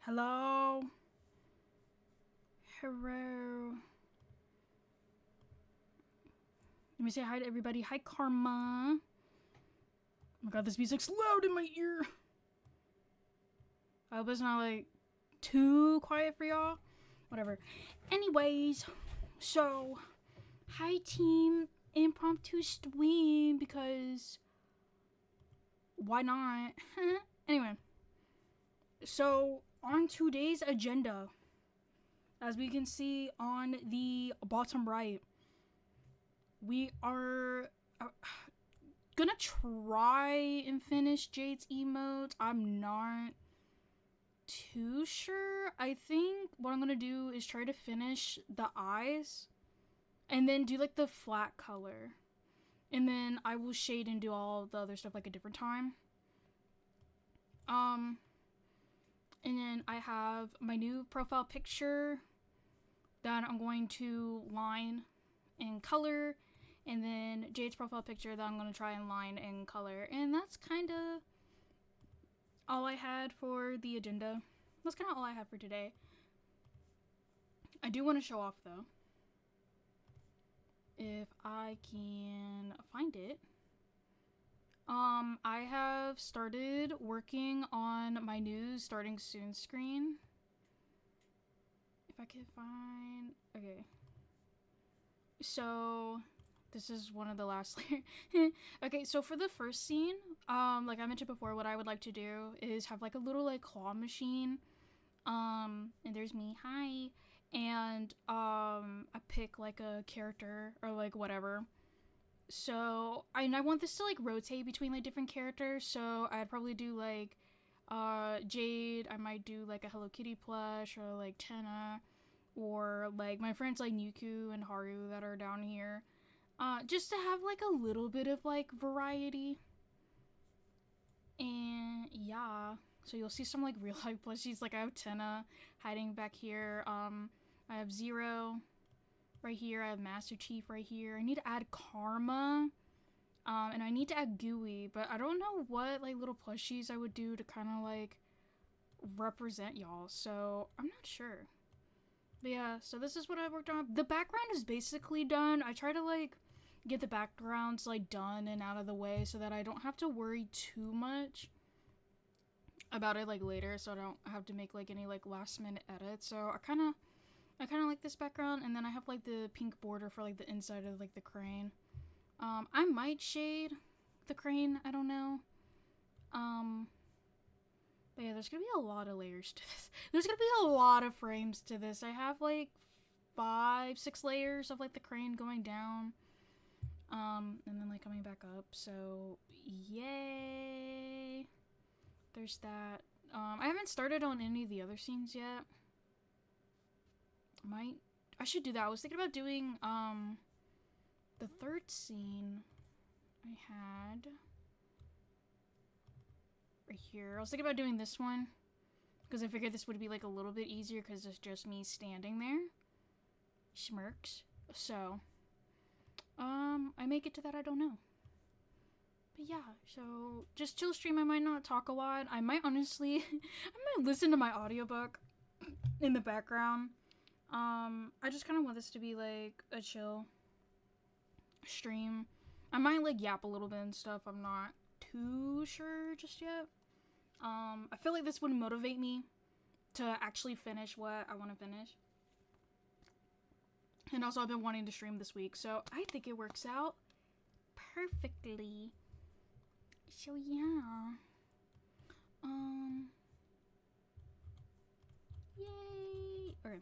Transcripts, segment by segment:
Hello? Hello? Let me say hi to everybody. Hi, Karma. Oh my god, this music's loud in my ear. I hope it's not, like, too quiet for y'all. Whatever. Anyways, so, hi, team. Impromptu stream, because why not? Anyway, so, on today's agenda, as we can see on the bottom right, we are gonna try and finish Jade's emotes. I'm not too sure. I think what I'm gonna do is try to finish the eyes and then do like the flat color, and then I will shade and do all the other stuff like a different time. And then I have my new profile picture that I'm going to line in color, and then Jade's profile picture that I'm going to try and line in color. And that's kind of all I had for the agenda. That's kind of all I had for today. I do want to show off, though, if I can find it. I have started working on my new starting soon screen. If I can find... Okay. So, this is one of the last layers. Okay, so for the first scene, like I mentioned before, what I would like to do is have like a little like claw machine. And there's me, hi. And I pick like a character or like whatever. So, I want this to like rotate between like different characters. So I'd probably do like Jade. I might do like a Hello Kitty plush, or like Tenna, or like my friends like Nuku and Haru that are down here. Just to have like a little bit of like variety. And yeah, so you'll see some like real life plushies. Like I have Tenna hiding back here. I have Zero right here. I have Master Chief right here. I need to add Karma. And I need to add Gooey, but I don't know what like little plushies I would do to kind of like represent y'all. So I'm not sure. But yeah, so this is what I worked on. The background is basically done. I try to like get the backgrounds like done and out of the way so that I don't have to worry too much about it like later, so I don't have to make like any like last minute edits. So I kind of like this background, and then I have like the pink border for like the inside of like the crane. I might shade the crane, I don't know. But yeah, there's gonna be a lot of layers to this. There's gonna be a lot of frames to this. I have like 5-6 layers of like the crane going down. And then like coming back up. So yay. There's that. I haven't started on any of the other scenes yet. I should do that. I was thinking about doing the third scene I had right here. I was thinking about doing this one because I figured this would be like a little bit easier because it's just me standing there. Smirks. So I may get to that, I don't know. But yeah, so just chill stream. I might not talk a lot. I might honestly I might listen to my audiobook in the background. I just kind of want this to be like a chill stream. I might like yap a little bit and stuff. I'm not too sure just yet. I feel like this would motivate me to actually finish what I want to finish. And also I've been wanting to stream this week, so I think it works out perfectly. So yeah. Yay. Okay.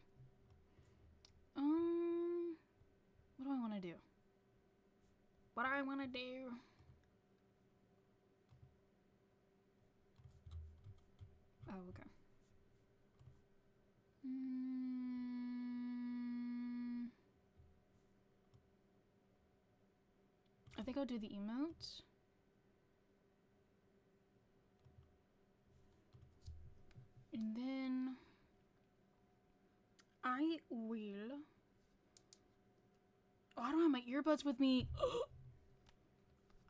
What do I want to do? What do I want to do? Oh, okay. I think I'll do the emotes. And then I will... Oh, I don't have my earbuds with me.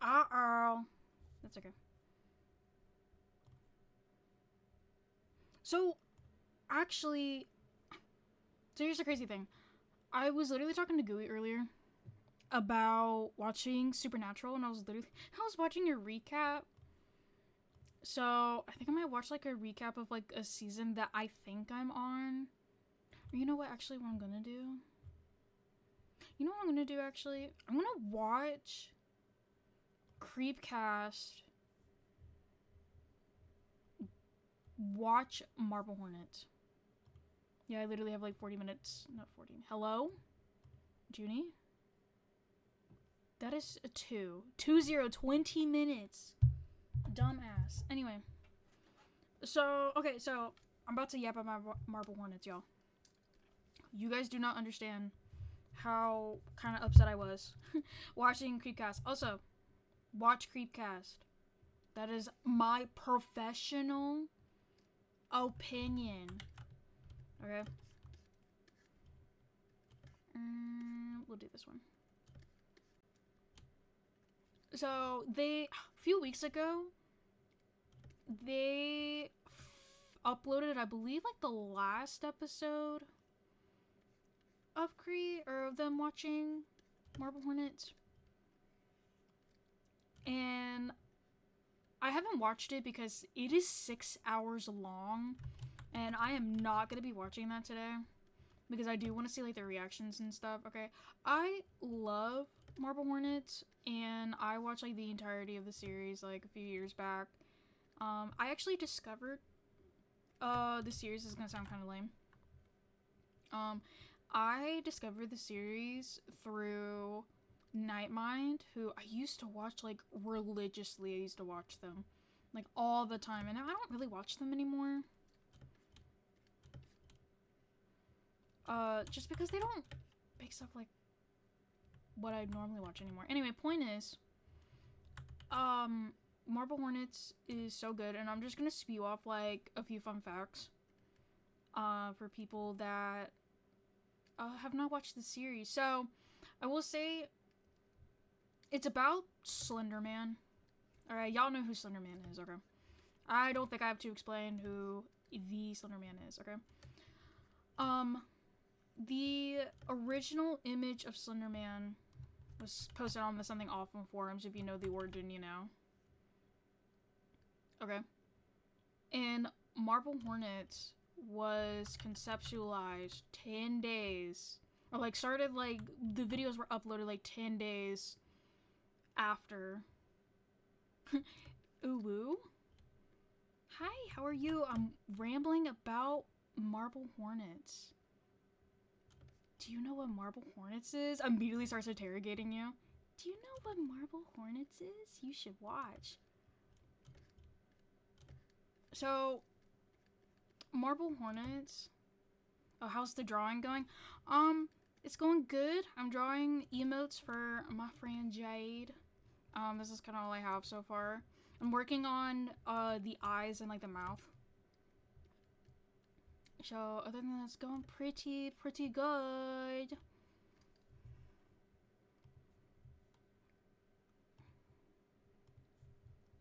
Uh-oh. That's okay. So, actually, so here's the crazy thing. I was literally talking to Gooey earlier about watching Supernatural, and I was watching a recap. So I think I might watch like a recap of like a season that I think I'm on. Or you know what? Actually, what I'm gonna do? You know what I'm gonna do? Actually, I'm gonna watch Creepcast. Watch Marble Hornets. Yeah, I literally have like 40 minutes. Not 40. Hello? Junie? That is a 20 minutes. Dumbass. Anyway. So, okay, so I'm about to yap about my Marble Hornets, y'all. You guys do not understand how kind of upset I was watching Creepcast. Also, watch Creepcast. That is my professional opinion. Okay. We'll do this one. So a few weeks ago, they uploaded, I believe, like the last episode of of them watching Marble Hornets. And I haven't watched it because it is 6 hours long, and I am not going to be watching that today because I do want to see like the reactions and stuff. Okay, I love Marble Hornets, and I watched like the entirety of the series like a few years back. I actually discovered the series. Is gonna sound kind of lame. I discovered the series through Nightmind, who I used to watch like religiously. I used to watch them like all the time, and now I don't really watch them anymore. Just because they don't make stuff like what I normally watch anymore. Anyway, point is, Marble Hornets is so good, and I'm just gonna spew off like a few fun facts for people that have not watched the series. So I will say it's about Slender Man. Alright, y'all know who Slender Man is, okay? I don't think I have to explain who the Slender Man is, okay? The original image of Slender Man was posted on the Something Awful forums. If you know the origin, you know. Okay. And Marble Hornets was conceptualized 10 days. Or like started like, the videos were uploaded like 10 days after. Ooh. Hi, how are you? I'm rambling about Marble Hornets. Do you know what Marble Hornets is? Immediately starts interrogating you. Do you know what Marble Hornets is? You should watch. So, Marble Hornets. Oh, how's the drawing going? It's going good. I'm drawing emotes for my friend Jade. This is kind of all I have so far. I'm working on the eyes and like the mouth. So other than that, it's going pretty good.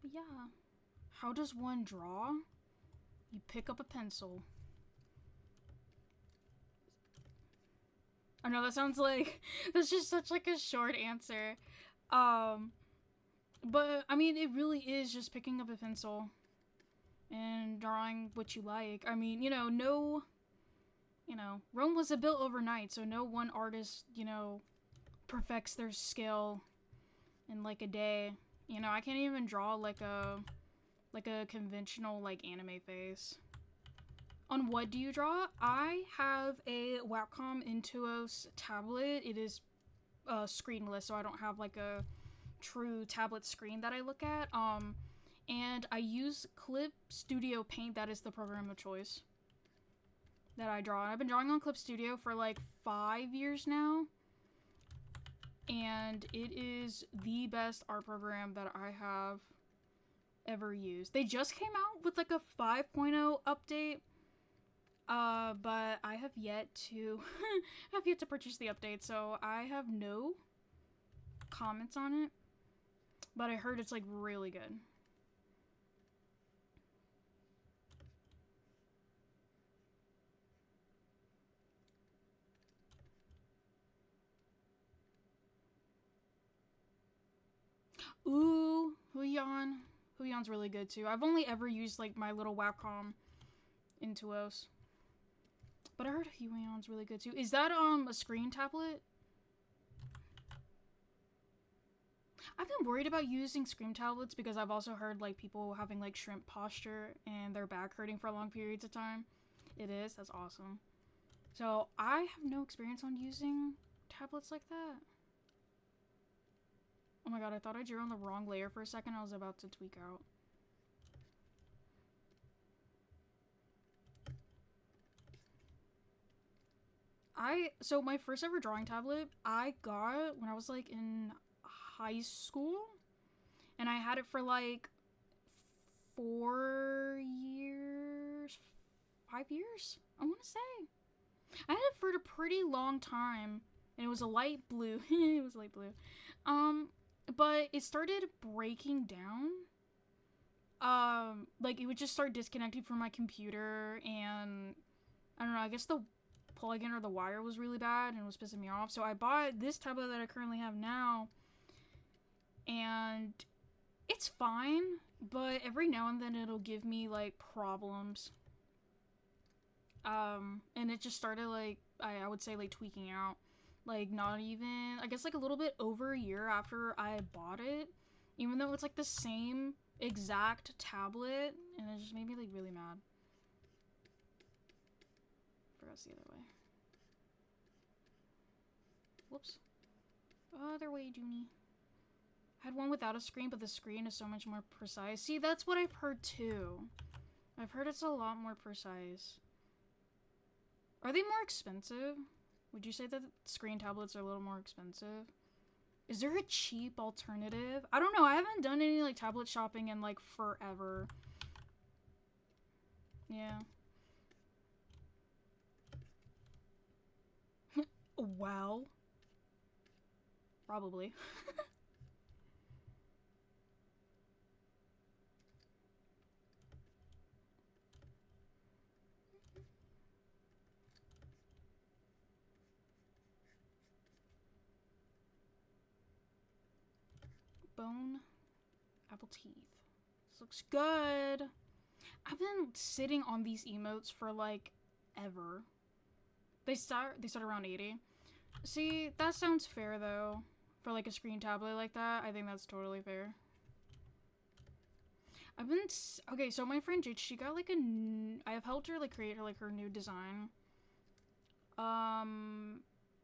But yeah, how does one draw? You pick up a pencil. I know that sounds like that's just such like a short answer. But I mean, it really is just picking up a pencil and drawing what you like. I mean, Rome wasn't built overnight, so no one artist, perfects their skill in like a day. I can't even draw like a conventional like anime face. On what do you draw? I have a Wacom Intuos tablet. It is screenless, so I don't have like a true tablet screen that I look at. And I use Clip Studio Paint. That is the program of choice that I draw. I've been drawing on Clip Studio for like 5 years now, and it is the best art program that I have ever used. They just came out with like a 5.0 update, but I have yet to purchase the update, so I have no comments on it, but I heard it's like really good. Ooh, Huion. Huion's really good too. I've only ever used like my little Wacom Intuos. But I heard Huion's really good too. Is that a screen tablet? I've been worried about using screen tablets because I've also heard like people having like shrimp posture and their back hurting for long periods of time. It is? That's awesome. So I have no experience on using tablets like that. Oh my god, I thought I drew on the wrong layer for a second. I was about to tweak out. So my first ever drawing tablet I got when I was like in high school, and I had it for like 4 years, 5 years, I want to say. I had it for a pretty long time, and it was a light blue. It was light blue. But it started breaking down. Like it would just start disconnecting from my computer, and I don't know, I guess the plug-in or the wire was really bad and was pissing me off. So I bought this tablet that I currently have now, and it's fine, but every now and then it'll give me like problems. And it just started like I would say like tweaking out. Like not even, I guess like a little bit over a year after I bought it, even though it's like the same exact tablet, and it just made me like really mad. Forgot it's the other way. Whoops. Other way, Junie. I had one without a screen, but the screen is so much more precise. See, that's what I've heard too. I've heard it's a lot more precise. Are they more expensive? Would you say that screen tablets are a little more expensive? Is there a cheap alternative? I don't know. I haven't done any like tablet shopping in like forever. Yeah. Well. Probably. Bone. Apple teeth. This looks good. I've been sitting on these emotes for like ever. They start around 80. See, that sounds fair though. For like a screen tablet like that, I think that's totally fair. I've been okay. So my friend Jade, she got like I have helped her like create her like her new design.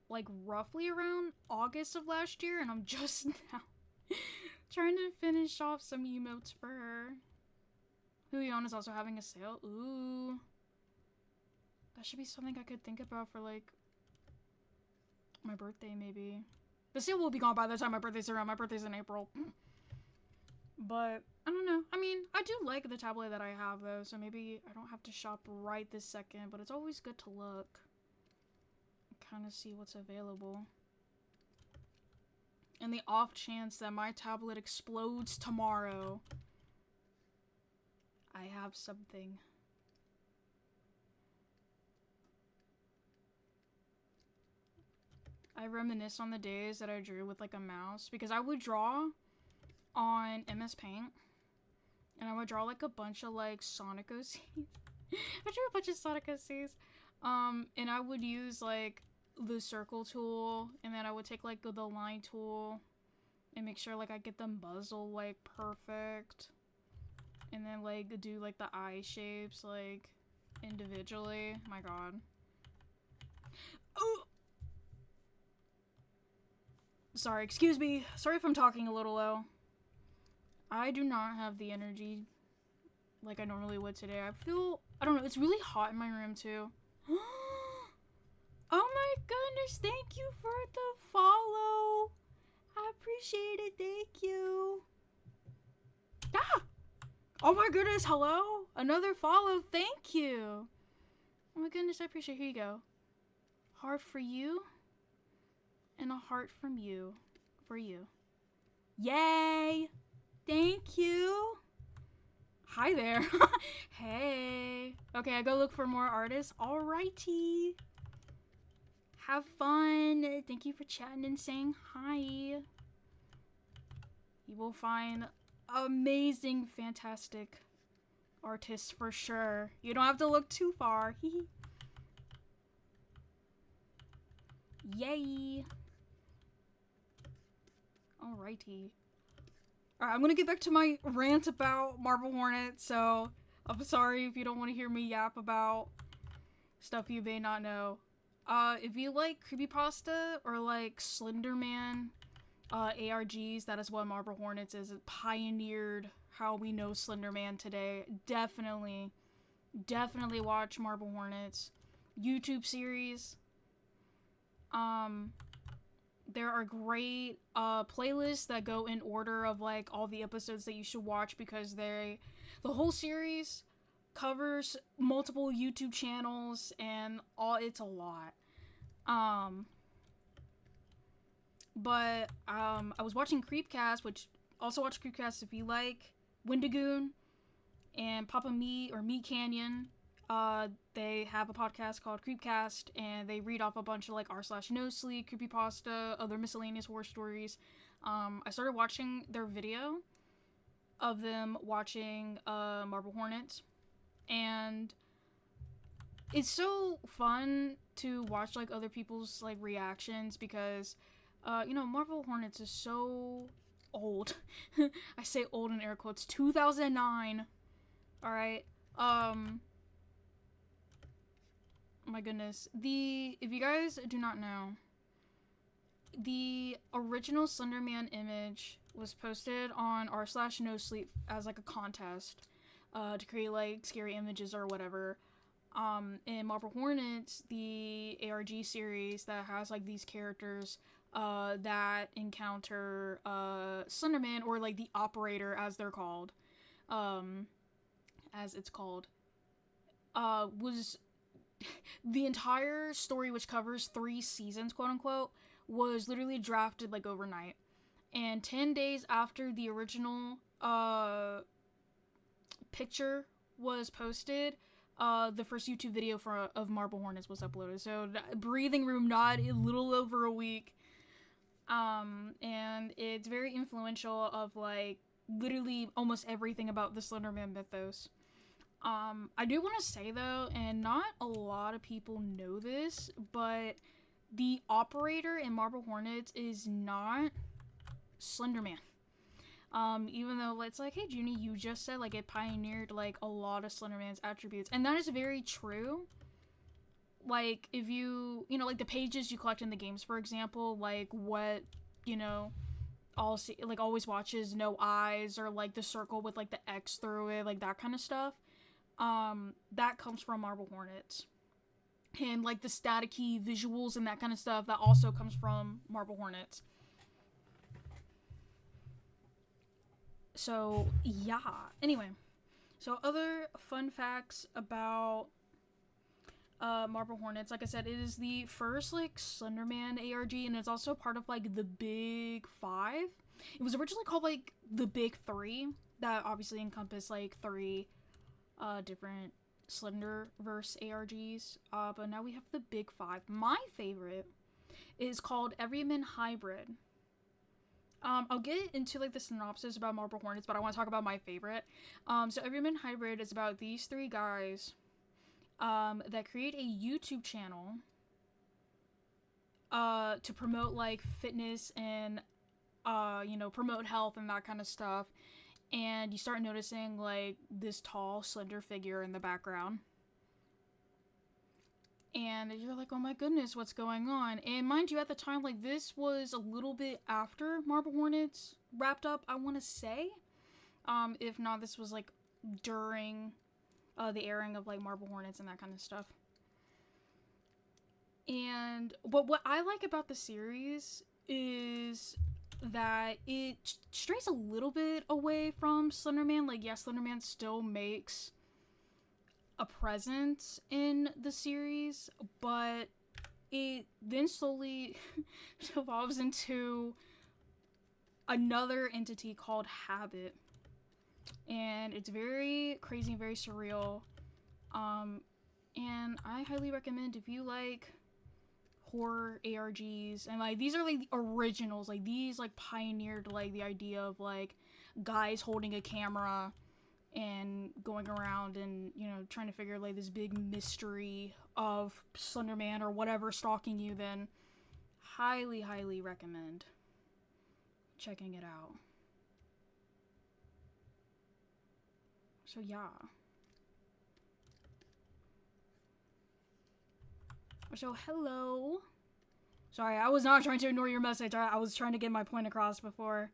Like roughly around August of last year, and I'm just now trying to finish off some emotes for her. Huion is also having a sale. Ooh, that should be something I could think about for like my birthday maybe. The sale will be gone by the time my birthday's around. My birthday's in April. But, I don't know. I mean, I do like the tablet that I have, though, so maybe I don't have to shop right this second, but it's always good to look and kind of see what's available. In the off chance that my tablet explodes tomorrow, I have something. I reminisce on the days that I drew with like a mouse, because I would draw on MS Paint, and I would draw like a bunch of like Sonic OCs. I drew a bunch of Sonic OCs, and I would use like the circle tool, and then I would take like the line tool and make sure like I get them muzzle like perfect, and then like do like the eye shapes like individually. My god. Oh! Sorry, excuse me. Sorry if I'm talking a little low. I do not have the energy like I normally would today. I don't know, it's really hot in my room too. Oh my goodness, thank you for the follow. I appreciate it, thank you. Ah! Oh my goodness, hello? Another follow, thank you. Oh my goodness, I appreciate it. Here you go. Heart for you. And a heart from you. For you. Yay! Thank you. Hi there. Hey. Okay, I go look for more artists. Alrighty. Have fun. Thank you for chatting and saying hi. You will find amazing, fantastic artists for sure. You don't have to look too far. Yay! Alrighty. Alright, I'm gonna get back to my rant about Marble Hornets, so I'm sorry if you don't want to hear me yap about stuff you may not know. If you like creepypasta or like Slenderman ARGs, that is what Marble Hornets is. It pioneered how we know Slenderman today. Definitely watch Marble Hornets. YouTube series. There are great playlists that go in order of like all the episodes that you should watch, because the whole series covers multiple YouTube channels and it's a lot. But I was watching Creepcast, which also watch Creepcast if you like Wendigoon and Papa Meat or Meat Canyon. They have a podcast called Creepcast, and they read off a bunch of like r/no sleep, creepypasta, other miscellaneous horror stories. I started watching their video of them watching Marble Hornets, and it's so fun to watch like other people's like reactions, because Marble Hornets is so old. I say old in air quotes. 2009. All right. My goodness. If you guys do not know, the original Slenderman image was posted on r/no sleep as like a contest to create like scary images or whatever. In Marble Hornets, the ARG series that has like these characters that encounter Slenderman, or like the operator as they're called, as it's called, was the entire story, which covers 3 seasons, quote unquote, was literally drafted like overnight. And 10 days after the original picture was posted, the first YouTube video of Marble Hornets was uploaded. So breathing room, not a little over a week. And it's very influential of like literally almost everything about the Slenderman mythos. I do want to say though, and not a lot of people know this, but the operator in Marble Hornets is not Slenderman. Even though it's like, hey Junie, you just said like it pioneered like a lot of Slenderman's attributes, and that is very true. Like if you like the pages you collect in the games, for example, like what always watches no eyes, or like the circle with like the X through it, like that kind of stuff. That comes from Marble Hornets. And like the staticky visuals and that kind of stuff, that also comes from Marble Hornets. So yeah, anyway, so other fun facts about Marble Hornets, like I said, it is the first like Slenderman ARG, and it's also part of like the Big Five. It was originally called like the Big Three, that obviously encompass like 3 different Slenderverse ARGs, but now we have the Big Five. My favorite is called Everyman Hybrid. I'll get into like the synopsis about Marble Hornets, but I want to talk about my favorite. So Everyman Hybrid is about these 3 guys that create a YouTube channel to promote like fitness and promote health and that kind of stuff. And you start noticing like this tall, slender figure in the background. And you're like, oh my goodness, what's going on? And mind you, at the time, like this was a little bit after Marble Hornets wrapped up, I want to say. If not, this was like during the airing of like Marble Hornets and that kind of stuff. But what I like about the series is that it strays a little bit away from Slenderman. Like, yes, Slenderman still makes a presence in the series, but it then slowly evolves into another entity called Habit. And it's very crazy and very surreal. And I highly recommend, if you like horror ARGs, and like these are like the originals. Like these like pioneered like the idea of like guys holding a camera and going around and, you know, trying to figure like this big mystery of Slender Man or whatever stalking you. Then highly recommend checking it out. So yeah. So hello. Sorry, I was not trying to ignore your message. I was trying to get my point across before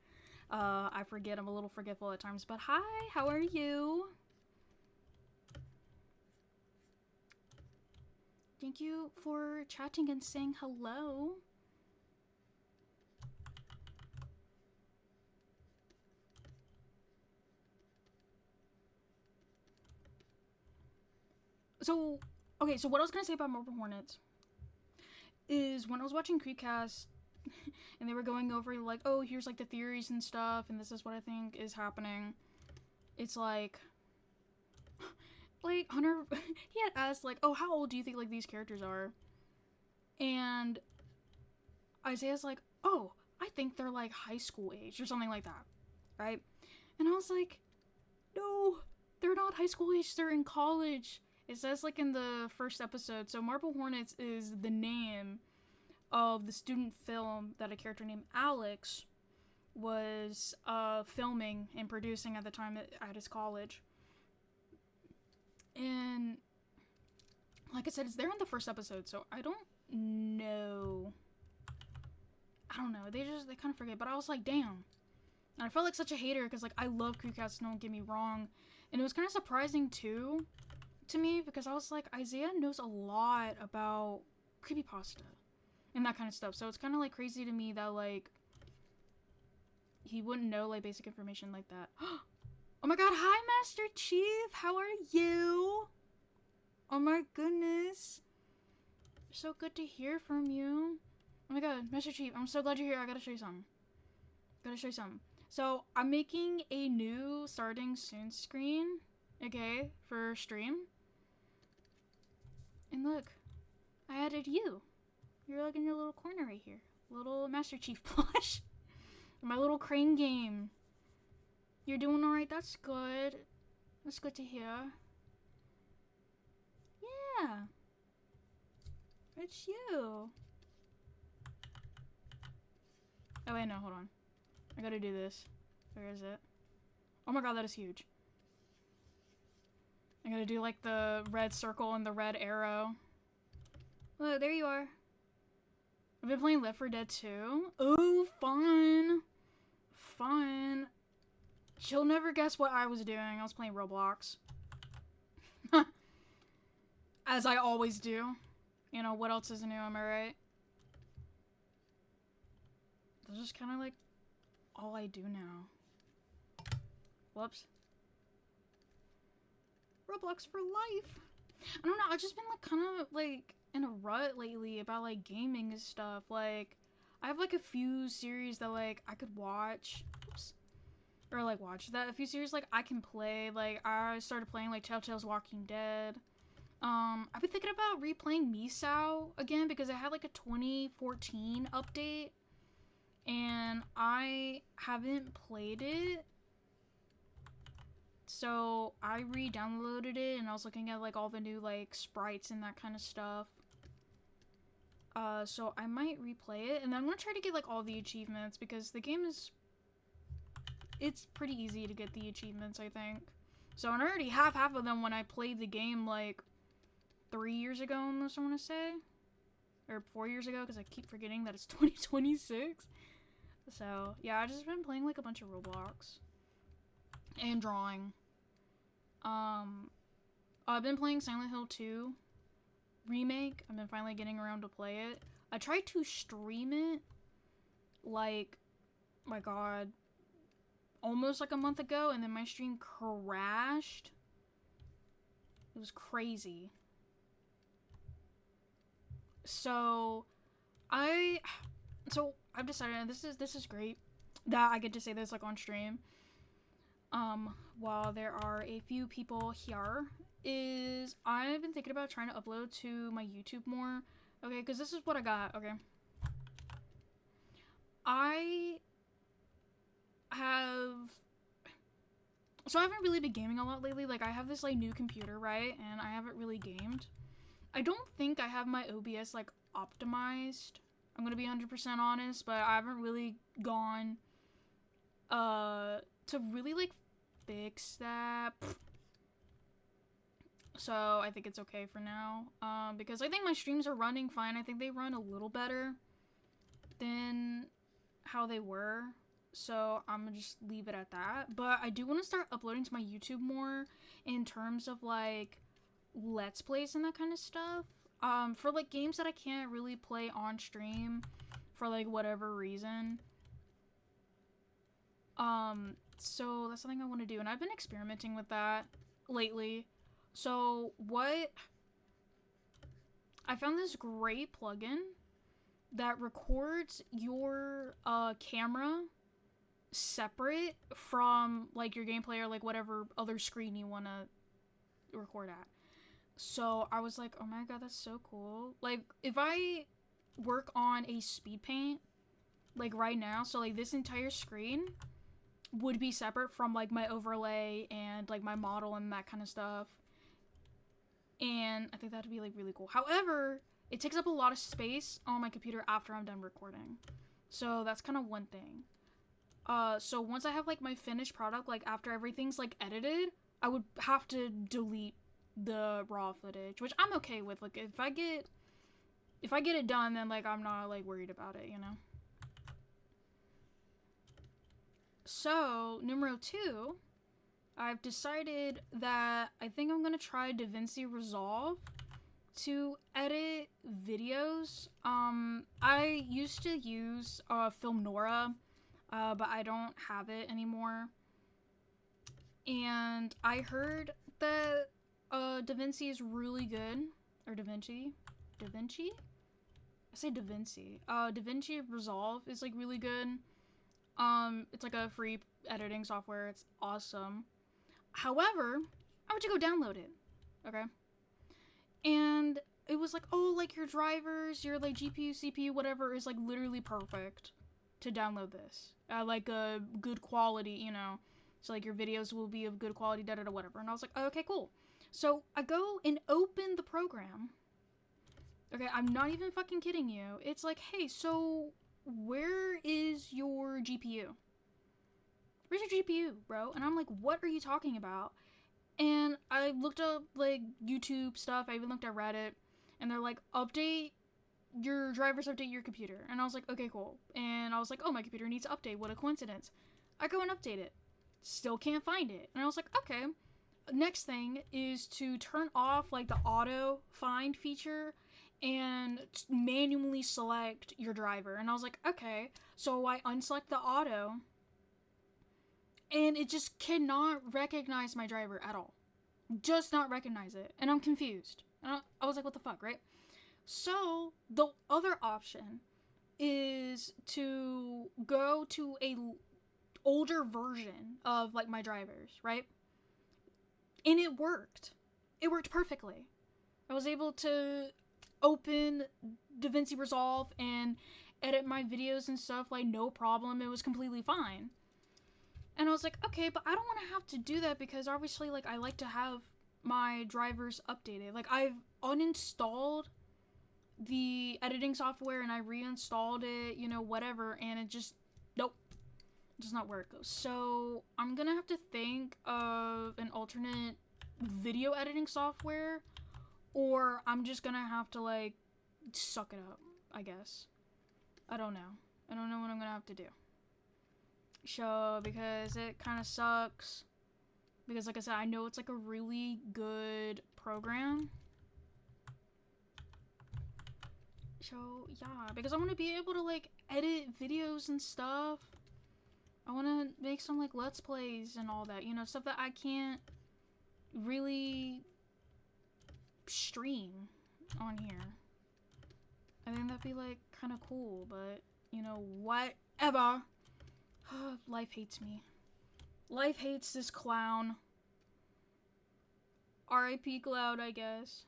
I forget. I'm a little forgetful at times. But hi, how are you? Thank you for chatting and saying hello. So, okay, so what I was gonna say about Marble Hornets is when I was watching Creekcast and they were going over like, oh, here's like the theories and stuff, and this is what I think is happening. It's like Hunter, he had asked like, oh, how old do you think like these characters are? And Isaiah's like, oh, I think they're like high school age or something like that, right? And I was like, no, they're not high school age, they're in college. It says like in the first episode. So Marble Hornets is the name of the student film that a character named Alex was filming and producing at the time at his college. And like I said, it's there in the first episode, so I don't know. They kind of forget, but I was like, damn. And I felt like such a hater because like I love Creepcast, don't get me wrong. And it was kind of surprising too to me because I was like, Isaiah knows a lot about creepypasta and that kind of stuff. So it's kind of like crazy to me that like he wouldn't know like basic information like that. Oh my god, hi Master Chief, how are you? Oh my goodness. So good to hear from you. Oh my god, Master Chief, I'm so glad you're here. I gotta show you something. So I'm making a new starting soon screen, okay, for stream. And look, I added you. You're like in your little corner right here. Little Master Chief plush. My little crane game. You're doing alright, that's good. That's good to hear. Yeah. It's you. Oh wait, no, hold on. I gotta do this. Where is it? Oh my god, that is huge. I gotta do like the red circle and the red arrow. Look, there you are. I've been playing Left 4 Dead 2. Oh, fun. Fun. She'll never guess what I was doing. I was playing Roblox. As I always do. You know, what else is new, am I right? That's just kind of like all I do now. Whoops. Roblox for life. I don't know, I've just been like kind of like in a rut lately about like gaming and stuff. Like I have like a few series that like I could watch. Oops. Or like watch that. A few series like I can play. Like I started playing like Telltale's Walking Dead. I've been thinking about replaying Misao again because it had like a 2014 update. And I haven't played it. So I re-downloaded it and I was looking at like all the new like sprites and that kind of stuff. So I might replay it and then I'm gonna try to get like all the achievements because the game is, it's pretty easy to get the achievements, I think. So and I already have half of them when I played the game like 3 years ago, almost I want to say. Or 4 years ago because I keep forgetting that it's 2026. So yeah, I've just been playing like a bunch of Roblox. And drawing. I've been playing Silent Hill 2 remake. I've been finally getting around to play it. I tried to stream it like, my god, almost like a month ago, and then my stream crashed. It was crazy. So I've decided, and this is great that I get to say this like on stream. While there are a few people here, is I've been thinking about trying to upload to my YouTube more. Okay, because this is what I got, okay? I haven't really been gaming a lot lately. Like, I have this, like, new computer, right? And I haven't really gamed. I don't think I have my OBS, like, optimized. I'm gonna be 100% honest, but I haven't really gone, to really, like, fix that. So, I think it's okay for now. Because I think my streams are running fine. I think they run a little better than how they were. So, I'm gonna just leave it at that. But I do want to start uploading to my YouTube more in terms of, like, Let's Plays and that kind of stuff. For, like, games that I can't really play on stream for, like, whatever reason. So that's something I want to do. And I've been experimenting with that lately. So, I found this great plugin that records your camera separate from, like, your gameplay or, like, whatever other screen you want to record at. So I was like, oh my god, that's so cool. Like, if I work on a speed paint, like, right now, so, like, this entire screen would be separate from, like, my overlay and, like, my model and that kind of stuff. And I think that'd be, like, really cool. However, it takes up a lot of space on my computer after I'm done recording. So that's kind of one thing. So once I have, like, my finished product, like, after everything's, like, edited, I would have to delete the raw footage, which I'm okay with. Like, if I get it done, then, like, I'm not, like, worried about it, you know? So, numero 2, I've decided that I think I'm gonna try DaVinci Resolve to edit videos. I used to use Filmora, but I don't have it anymore. And I heard that DaVinci is really good. Or DaVinci? I say DaVinci. DaVinci Resolve is, like, really good. It's, like, a free editing software. It's awesome. However, I went to go download it. Okay? And it was like, oh, like, your drivers, your, like, GPU, CPU, whatever is, like, literally perfect to download this. Like, a good quality, you know. So, like, your videos will be of good quality, da-da-da, whatever. And I was like, oh, okay, cool. So, I go and open the program. Okay, I'm not even fucking kidding you. It's like, hey, so where is your GPU? Where's your GPU, bro? And I'm like, what are you talking about? And I looked up, like, YouTube stuff. I even looked at Reddit. And they're like, update your drivers, update your computer. And I was like, okay, cool. And I was like, oh, my computer needs to update. What a coincidence. I go and update it. Still can't find it. And I was like, okay. Next thing is to turn off, like, the auto find feature and manually select your driver. And I was like, okay. So I unselect the auto. And it just cannot recognize my driver at all. Just not recognize it. And I'm confused. And I was like, what the fuck, right? So, the other option is to go to a older version of, like, my drivers, right? And it worked. It worked perfectly. I was able to open DaVinci Resolve and edit my videos and stuff, like, no problem. It was completely fine. And I was like, okay, but I don't want to have to do that because obviously, like, I like to have my drivers updated. Like, I've uninstalled the editing software and I reinstalled it, you know, whatever, and it just, nope, does not work. So I'm gonna have to think of an alternate video editing software, or I'm just gonna have to, like, suck it up, I guess. I don't know. I don't know what I'm gonna have to do. So, because it kind of sucks. Because, like I said, I know it's, like, a really good program. So, yeah. Because I want to be able to, like, edit videos and stuff. I want to make some, like, Let's Plays and all that. You know, stuff that I can't really stream on here. I think that'd be, like, kind of cool. But, you know, whatever. Life hates me. Life hates this clown. R.I.P. Cloud, I guess.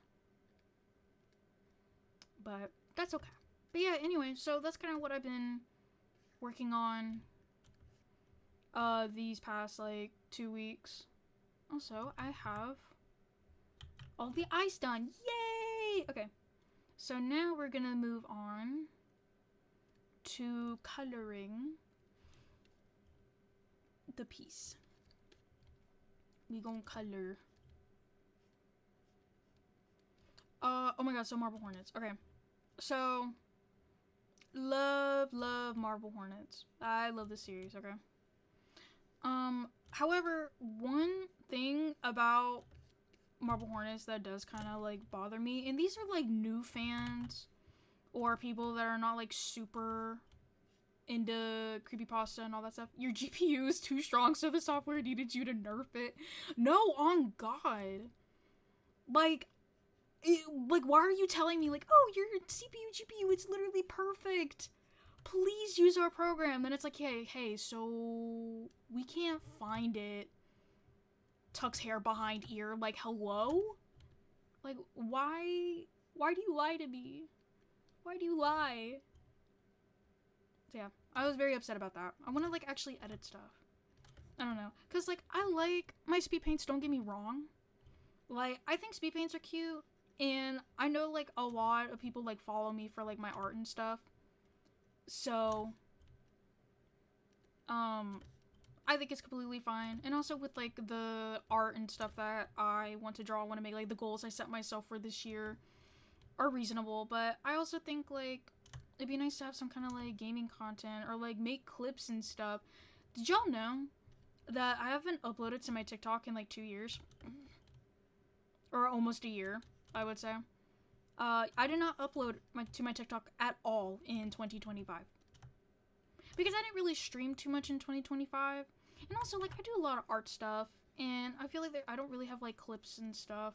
But that's okay. But yeah, anyway, so that's kind of what I've been working on these past like 2 weeks. Also, I have all the eyes done. Yay! Okay, so now we're gonna move on to coloring the piece. We gonna color. Oh my god, so Marble Hornets. Okay, so love Marble Hornets. I love this series. Okay. However, one thing about Marble Hornets that does kind of like bother me, and these are like new fans or people that are not like super into creepypasta and all that stuff. Your GPU is too strong, so the software needed you to nerf it. No, on God. Like, why are you telling me, like, oh, your CPU, GPU, it's literally perfect. Please use our program. Then it's like, hey, so we can't find it. Tucks hair behind ear. Like, hello? Like, why do you lie to me? Why do you lie? So yeah, I was very upset about that. I want to, like, actually edit stuff. I don't know. Because, like, I like my speed paints, don't get me wrong. Like, I think speed paints are cute. And I know, like, a lot of people, like, follow me for, like, my art and stuff. So, I think it's completely fine. And also with, like, the art and stuff that I want to draw, I want to make, like, the goals I set myself for this year are reasonable. But I also think, like, it'd be nice to have some kind of, like, gaming content or, like, make clips and stuff. Did y'all know that I haven't uploaded to my TikTok in, like, 2 years? Or almost a year, I would say. I did not upload to my TikTok at all in 2025. Because I didn't really stream too much in 2025. And also, like, I do a lot of art stuff. And I feel like I don't really have, like, clips and stuff.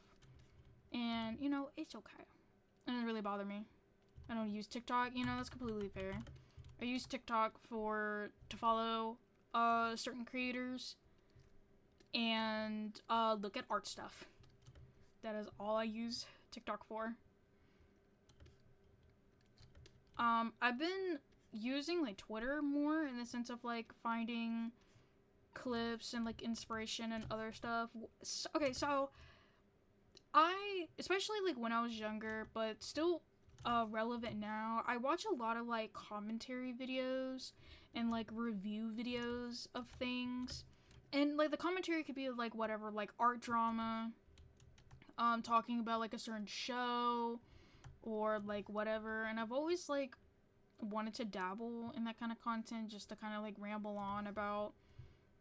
And, you know, it's okay. It doesn't really bother me. I don't use TikTok, you know, that's completely fair. I use TikTok to follow certain creators. And look at art stuff. That is all I use TikTok for. I've been using, like, Twitter more in the sense of, like, finding clips and, like, inspiration and other stuff. Okay, so especially, like, when I was younger, but still relevant now, I watch a lot of, like, commentary videos and, like, review videos of things. And, like, the commentary could be, like, whatever, like, art drama, talking about, like, a certain show, or, like, whatever, and I've always, like, wanted to dabble in that kind of content, just to kind of, like, ramble on about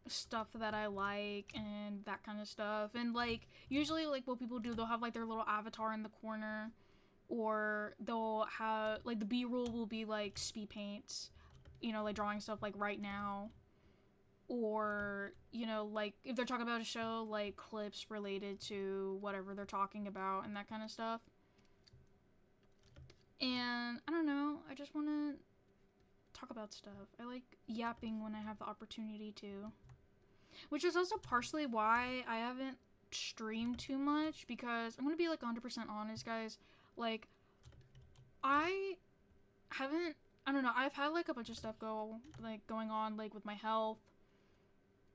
stuff that I like, and that kind of stuff, and, like, usually, like, what people do, they'll have, like, their little avatar in the corner, or they'll have, like, the B-roll will be, like, speed paints, you know, like, drawing stuff, like, right now, or, you know, like, if they're talking about a show, like, clips related to whatever they're talking about, and that kind of stuff. And, I don't know, I just want to talk about stuff. I like yapping when I have the opportunity to. Which is also partially why I haven't streamed too much, because I'm going to be, like, 100% honest, guys. Like, I don't know, I've had, like, a bunch of stuff going on, like, with my health,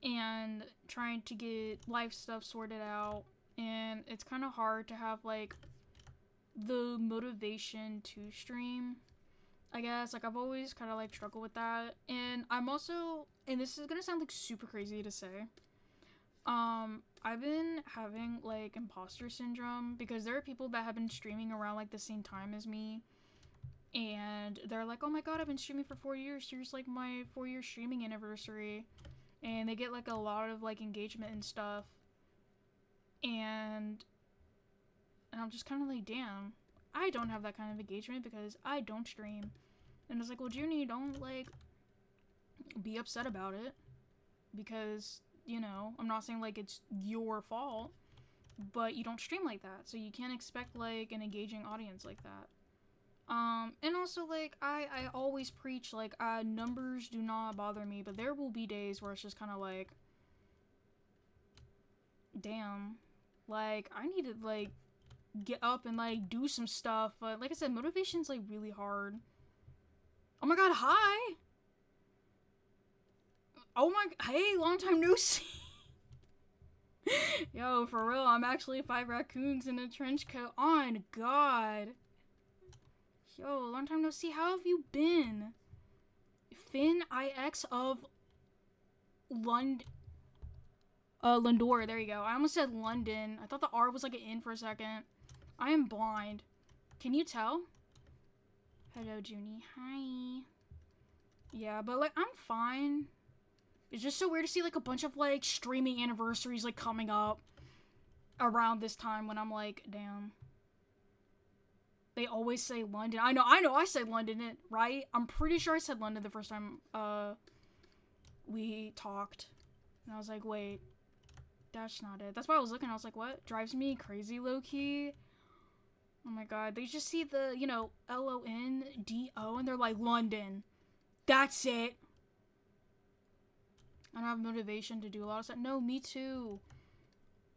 and trying to get life stuff sorted out, and it's kind of hard to have, like, the motivation to stream, I guess. Like, I've always kind of, like, struggled with that, and I'm also, and this is gonna sound, like, super crazy to say, I've been having, like, imposter syndrome, because there are people that have been streaming around, like, the same time as me, and they're like, oh my god, I've been streaming for 4 years, here's, like, my 4-year streaming anniversary, and they get, like, a lot of, like, engagement and stuff, and I'm just kind of like, damn, I don't have that kind of engagement because I don't stream. And it's like, well, Junie, don't, like, be upset about it, because, you know, I'm not saying, like, it's your fault, but you don't stream like that, so you can't expect, like, an engaging audience like that. And also, like, I always preach, like, numbers do not bother me, but there will be days where it's just kind of like, damn, like, I need to, like, get up and like do some stuff. But like I said, motivation's like really hard. Oh my god, hi! Oh my, hey, long time no see. Yo, for real, I'm actually 5 raccoons in a trench coat on, God. Yo, long time no see, how have you been? Finn IX of Lundor, there you go. I almost said London. I thought the R was like an N for a second. I am blind. Can you tell? Hello, Junie. Hi. Yeah, but like, I'm fine. It's just so weird to see like a bunch of like streaming anniversaries like coming up around this time when I'm like, damn. They always say London. I know I said London, right? I'm pretty sure I said London the first time we talked. And I was like, wait, that's not it. That's why I was looking, I was like, what? Drives me crazy low-key. Oh my god, they just see the, you know, L-O-N-D-O and they're like, London. That's it. I don't have motivation to do a lot of stuff. No, me too.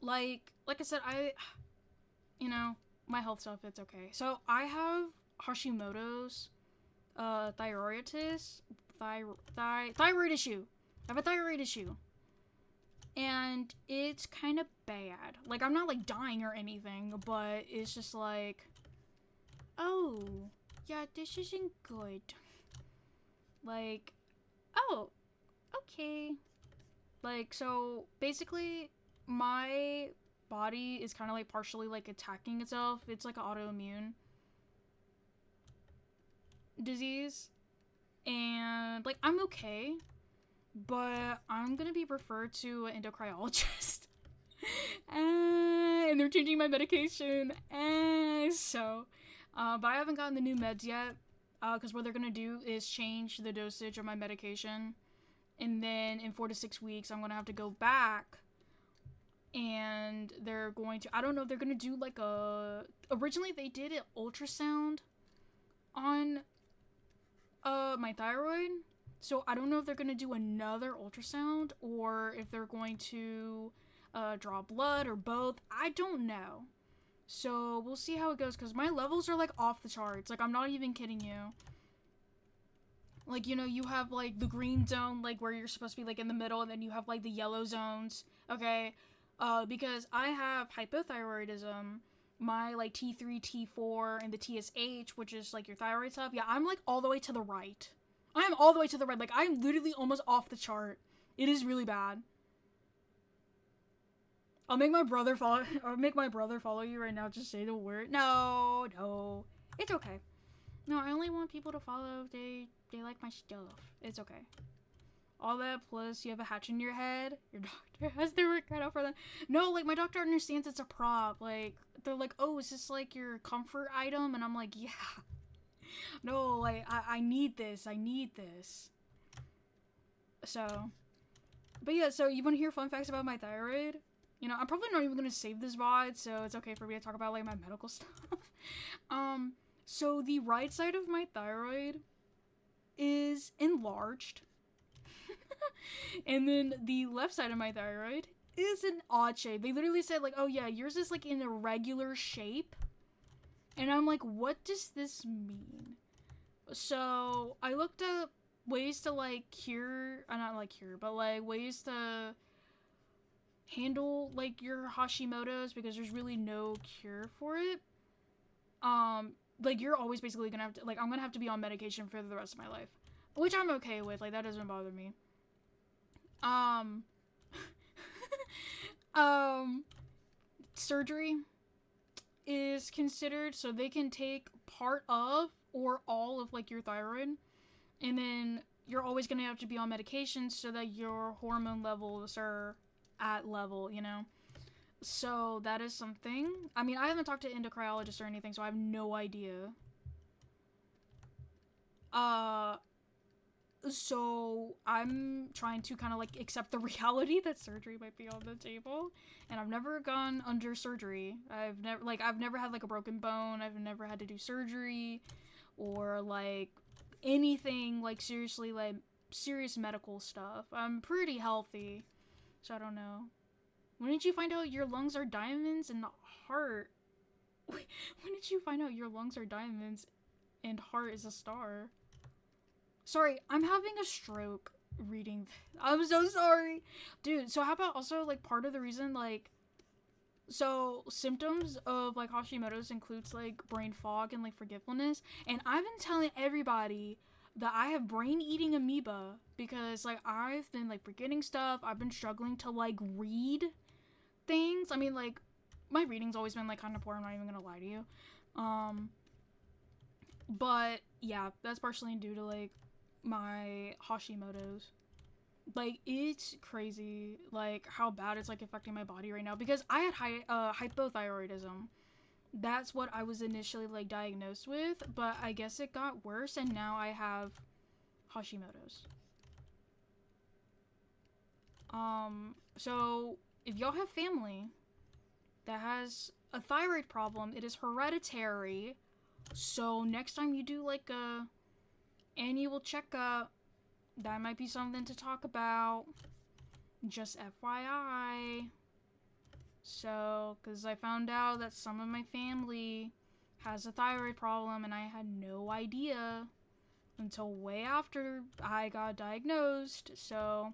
Like I said, you know, my health stuff, it's okay. So I have Hashimoto's, thyroid issue. I have a thyroid issue. And it's kind of bad. Like, I'm not like dying or anything, but it's just like, oh, yeah, this isn't good. Like, oh, okay. Like, so basically my body is kind of like partially like attacking itself. It's like an autoimmune disease. And like, I'm okay, but I'm gonna be referred to an endocrinologist. And they're changing my medication. And so, but I haven't gotten the new meds yet. Because what they're gonna do is change the dosage of my medication. And then in 4 to 6 weeks, I'm gonna have to go back. And they're going to, I don't know if they're gonna do like originally they did an ultrasound on my thyroid. So I don't know if they're gonna do another ultrasound or if they're going to draw blood or both. I don't know. So we'll see how it goes, because my levels are like off the charts. Like, I'm not even kidding you. Like, you know, you have like the green zone, like where you're supposed to be like in the middle, and then you have like the yellow zones. Okay, because I have hypothyroidism, my like T3, T4, and the TSH, which is like your thyroid stuff. Yeah, I'm like all the way to the right. I am all the way to the right. Like, I'm literally almost off the chart. It is really bad. I'll make my brother follow you right now. Just say the word. No. It's okay. No, I only want people to follow if they like my stuff. It's okay. All that plus you have a hatch in your head. Your doctor has to work right out for that. No, like, my doctor understands it's a prop. Like, they're like, oh, is this like your comfort item? And I'm like, yeah. No, like, I need this. I need this. So, but yeah, so you want to hear fun facts about my thyroid? You know, I'm probably not even going to save this VOD, so it's okay for me to talk about, like, my medical stuff. So the right side of my thyroid is enlarged. And then the left side of my thyroid is an odd shape. They literally said, like, oh yeah, yours is, like, in a regular shape. And I'm like, what does this mean? So I looked up ways to, like, cure, not, like, cure, but, like, ways to handle like your Hashimoto's, because there's really no cure for it. Like, you're always basically gonna have to, like, I'm gonna have to be on medication for the rest of my life, which I'm okay with. Like, that doesn't bother me. Surgery is considered, so they can take part of or all of like your thyroid, and then you're always gonna have to be on medication so that your hormone levels are at level, you know? So that is something. I mean, I haven't talked to endocrinologist or anything, so I have no idea. So I'm trying to kind of like accept the reality that surgery might be on the table, and I've never gone under surgery. I've never had like a broken bone. I've never had to do surgery or like anything like seriously like serious medical stuff. I'm pretty healthy. So I don't know. When did you find out your lungs are diamonds and the heart Wait, when did you find out your lungs are diamonds and heart is a star? Sorry, I'm having a stroke reading. I'm so sorry. Dude, so how about also, like, part of the reason, like, so symptoms of, like, Hashimoto's includes, like, brain fog and, like, forgetfulness. And I've been telling everybody that I have brain-eating amoeba because, like, I've been, like, forgetting stuff. I've been struggling to, like, read things. I mean, like, my reading's always been, like, kind of poor. I'm not even gonna lie to you. But, yeah, that's partially due to, like, my Hashimoto's. Like, it's crazy, like, how bad it's, like, affecting my body right now. Because I had hypothyroidism. That's what I was initially, like, diagnosed with. But I guess it got worse, and now I have Hashimoto's. So, if y'all have family that has a thyroid problem, it is hereditary. So, next time you do, like, a annual checkup, that might be something to talk about. Just FYI. So, because I found out that some of my family has a thyroid problem and I had no idea until way after I got diagnosed. So,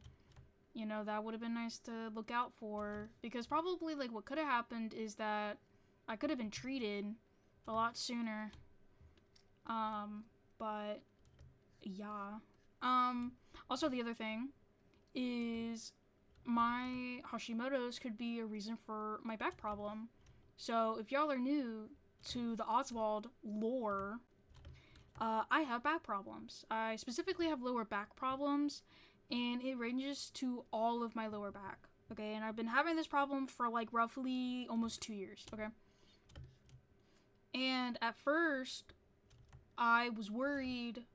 you know, that would have been nice to look out for. Because probably, like, what could have happened is that I could have been treated a lot sooner. But, yeah. Also the other thing is my Hashimoto's could be a reason for my back problem. So if y'all are new to the Oswald lore, I have back problems. I specifically have lower back problems, and it ranges to all of my lower back. Okay, and I've been having this problem for like roughly almost 2 years. Okay, and at first I was worried.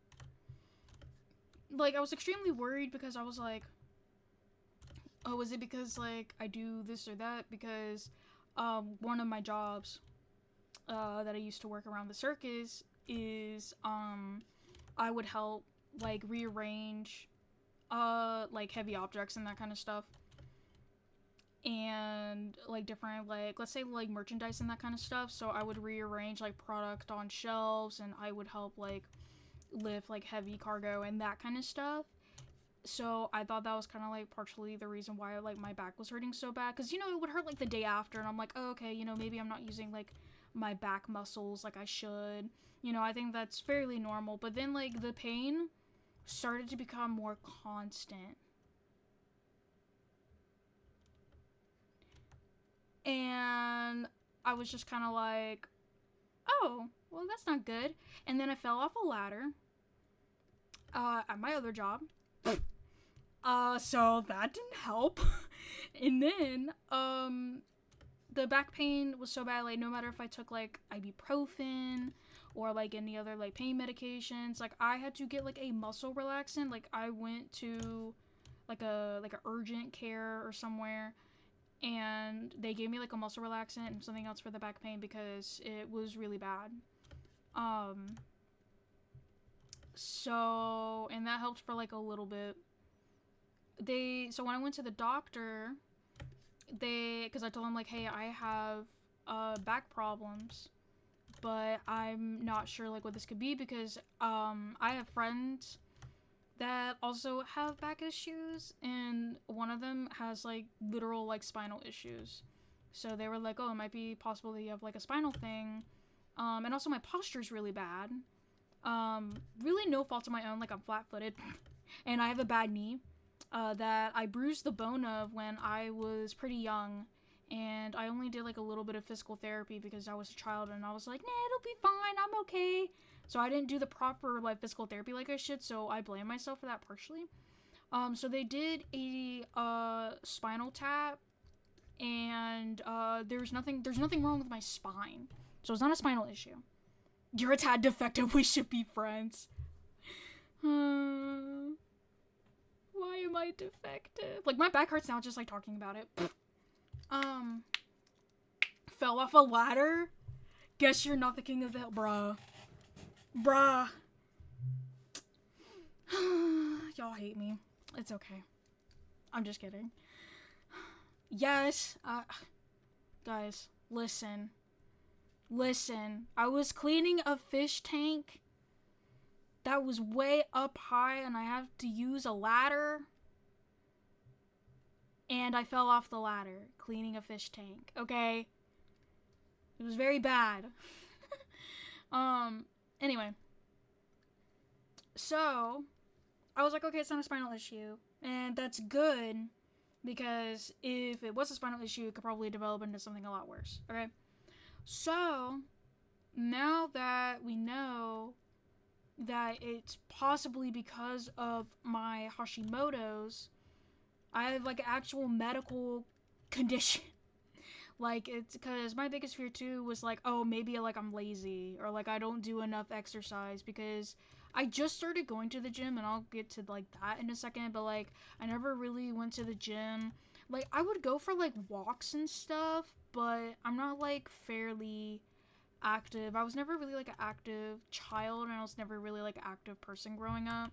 Like, I was extremely worried because I was like, oh, is it because, like, I do this or that? Because, one of my jobs, that I used to work around the circus is, I would help, like, rearrange, like, heavy objects and that kind of stuff. And, like, different, like, let's say, like, merchandise and that kind of stuff. So I would rearrange, like, product on shelves, and I would help, like, lift, like, heavy cargo and that kind of stuff. So I thought that was kind of, like, partially the reason why, like, my back was hurting so bad. Because, you know, it would hurt, like, the day after, and I'm like, oh, okay, you know, maybe I'm not using, like, my back muscles like I should. You know, I think that's fairly normal. But then, like, the pain started to become more constant. And I was just kind of like, oh, well, that's not good. And then I fell off a ladder at my other job. So that didn't help. And then, the back pain was so bad, like, no matter if I took, like, ibuprofen or, like, any other, like, pain medications, like, I had to get, like, a muscle relaxant. Like, I went to, like, a urgent care or somewhere, and they gave me, like, a muscle relaxant and something else for the back pain because it was really bad. So, and that helped for, like, a little bit. So when I went to the doctor, because I told them, like, hey, I have, back problems, but I'm not sure, like, what this could be because, I have friends that also have back issues, and one of them has, like, literal, like, spinal issues. So they were like, oh, it might be possible that you have, like, a spinal thing. And also my posture's really bad. Really no fault of my own, like, I'm flat-footed, and I have a bad knee, that I bruised the bone of when I was pretty young, and I only did, like, a little bit of physical therapy because I was a child, and I was like, nah, it'll be fine, I'm okay. So I didn't do the proper, like, physical therapy like I should, so I blame myself for that partially. So they did a, spinal tap, and, there's nothing wrong with my spine. So it's not a spinal issue. You're a tad defective, we should be friends. Why am I defective? Like, my back hurts now just, like, talking about it. Fell off a ladder? Guess you're not the king of the hill, bruh. Bruh. Y'all hate me. It's okay. I'm just kidding. Yes, guys, listen. Listen, I was cleaning a fish tank that was way up high and I had to use a ladder. And I fell off the ladder cleaning a fish tank, okay? It was very bad. Anyway. So, I was like, okay, it's not a spinal issue. And that's good, because if it was a spinal issue, it could probably develop into something a lot worse, okay? So, now that we know that it's possibly because of my Hashimoto's, I have like an actual medical condition. Like, it's because my biggest fear too was like, oh, maybe like I'm lazy or like I don't do enough exercise, because I just started going to the gym, and I'll get to like that in a second, but like I never really went to the gym. Like, I would go for like walks and stuff, but I'm not like fairly active. I was never really like an active child, and I was never really like an active person growing up.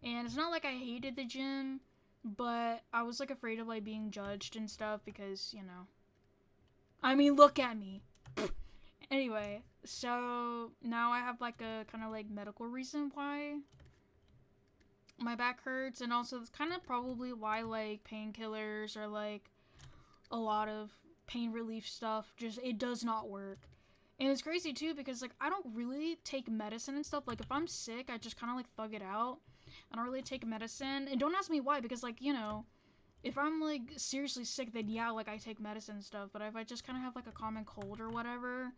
And it's not like I hated the gym, but I was like afraid of like being judged and stuff, because, you know, I mean, look at me. Anyway, so now I have like a kind of like medical reason why my back hurts, and also it's kind of probably why like painkillers or like a lot of pain relief stuff, just it does not work. And it's crazy too, because like I don't really take medicine and stuff. Like, if I'm sick, I just kind of like thug it out. I don't really take medicine, and don't ask me why, because like, you know, if I'm like seriously sick, then yeah, like I take medicine and stuff. But if I just kind of have like a common cold or whatever,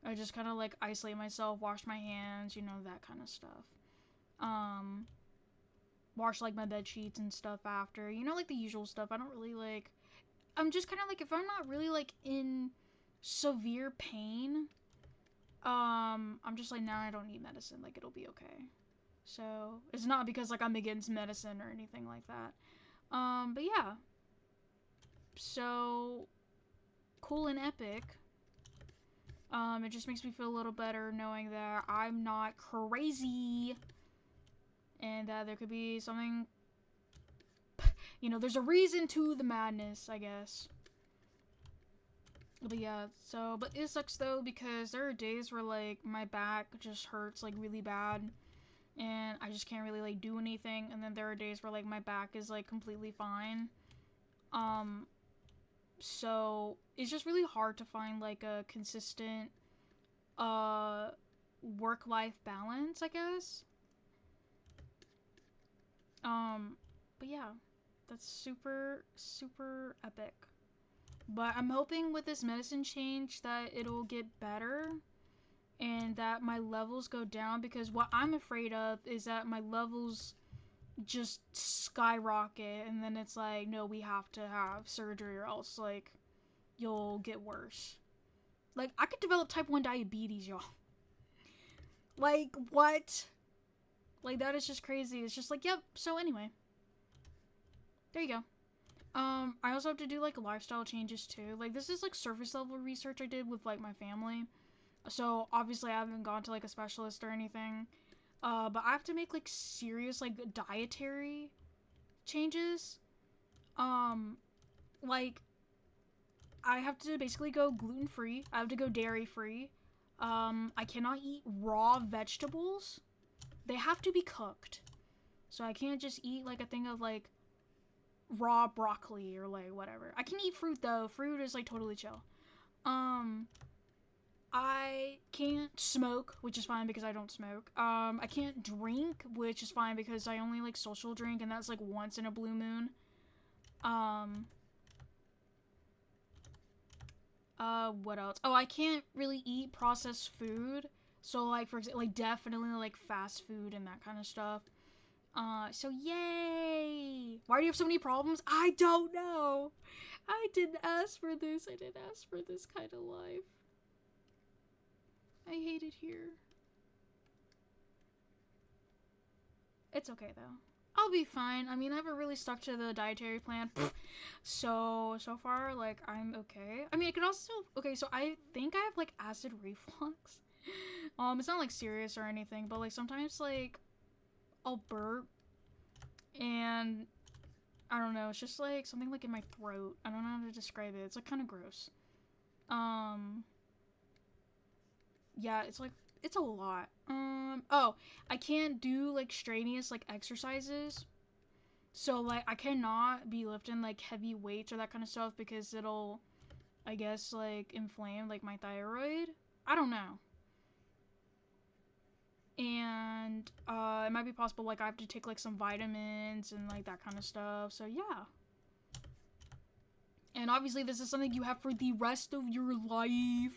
I just kind of like isolate myself, wash my hands, you know, that kind of stuff. Wash like my bed sheets and stuff after, you know, like the usual stuff. I don't really like, I'm just kind of like, if I'm not really like in severe pain, I'm just like, nah, I don't need medicine, like it'll be okay. So it's not because like I'm against medicine or anything like that. But yeah, so cool and epic. It just makes me feel a little better knowing that I'm not crazy, and that there could be something, you know, there's a reason to the madness, I guess. But yeah, so, but it sucks though, because there are days where like my back just hurts like really bad, and I just can't really like do anything, and then there are days where like my back is like completely fine. So it's just really hard to find like a consistent work-life balance, I guess. But yeah, that's super super epic. But I'm hoping with this medicine change that it'll get better and that my levels go down, because what I'm afraid of is that my levels just skyrocket, and then it's like, no, we have to have surgery or else like you'll get worse. Like, I could develop type 1 diabetes, y'all. Like, what? Like, that is just crazy. It's just like, yep, so anyway, there you go. I also have to do like lifestyle changes too. Like, this is like surface level research I did with like my family, so obviously I haven't gone to like a specialist or anything. But I have to make like serious like dietary changes. Like, I have to basically go gluten free. I have to go dairy free. I cannot eat raw vegetables. They have to be cooked. So I can't just eat like a thing of like raw broccoli or like whatever. I can eat fruit though. Fruit is like totally chill. I can't smoke, which is fine because I don't smoke. I can't drink, which is fine because I only like social drink, and that's like once in a blue moon. What else? Oh, I can't really eat processed food. So like, for example, like definitely like fast food and that kind of stuff. So yay! Why do you have so many problems? I don't know. I didn't ask for this. I didn't ask for this kind of life. I hate it here. It's okay though. I'll be fine. I mean, I haven't really stuck to the dietary plan. So far, like, I'm okay. I mean, it could also, okay, so I think I have, like, acid reflux. It's not, like, serious or anything, but, like, sometimes, like, I'll burp, and, I don't know, it's just, like, something, like, in my throat. I don't know how to describe it. It's, like, kind of gross. yeah, it's a lot. Oh, I can't do like strenuous like exercises. So like I cannot be lifting like heavy weights or that kind of stuff because it'll, I guess, like inflame like my thyroid. I don't know. And it might be possible like I have to take like some vitamins and like that kind of stuff. So yeah. And obviously this is something you have for the rest of your life.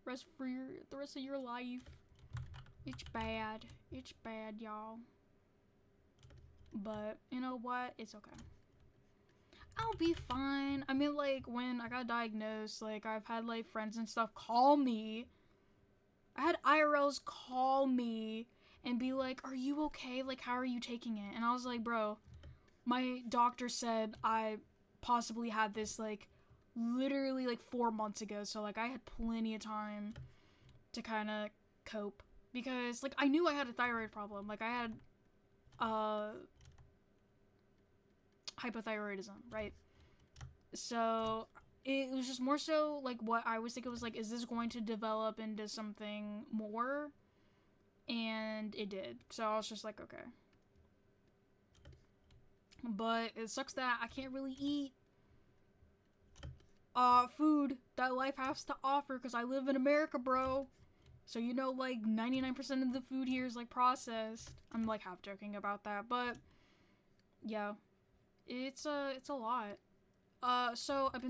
The rest of your life. It's bad. It's bad, y'all. But you know what? It's okay. I'll be fine. I mean, like, when I got diagnosed, like, I've had, like, friends and stuff call me. I had IRLs call me and be like, are you okay? Like, how are you taking it? And I was like, bro, my doctor said I possibly had this, like, literally, like, 4 months ago. So, like, I had plenty of time to kind of cope. Because, like, I knew I had a thyroid problem. Like, I had, hypothyroidism, right? So it was just more so like what I was thinking was like, is this going to develop into something more? And it did. So I was just like, okay. But it sucks that I can't really eat food that life has to offer because I live in America, bro. So you know, like 99% of the food here is like processed. I'm like half joking about that, but yeah, it's a lot. So I've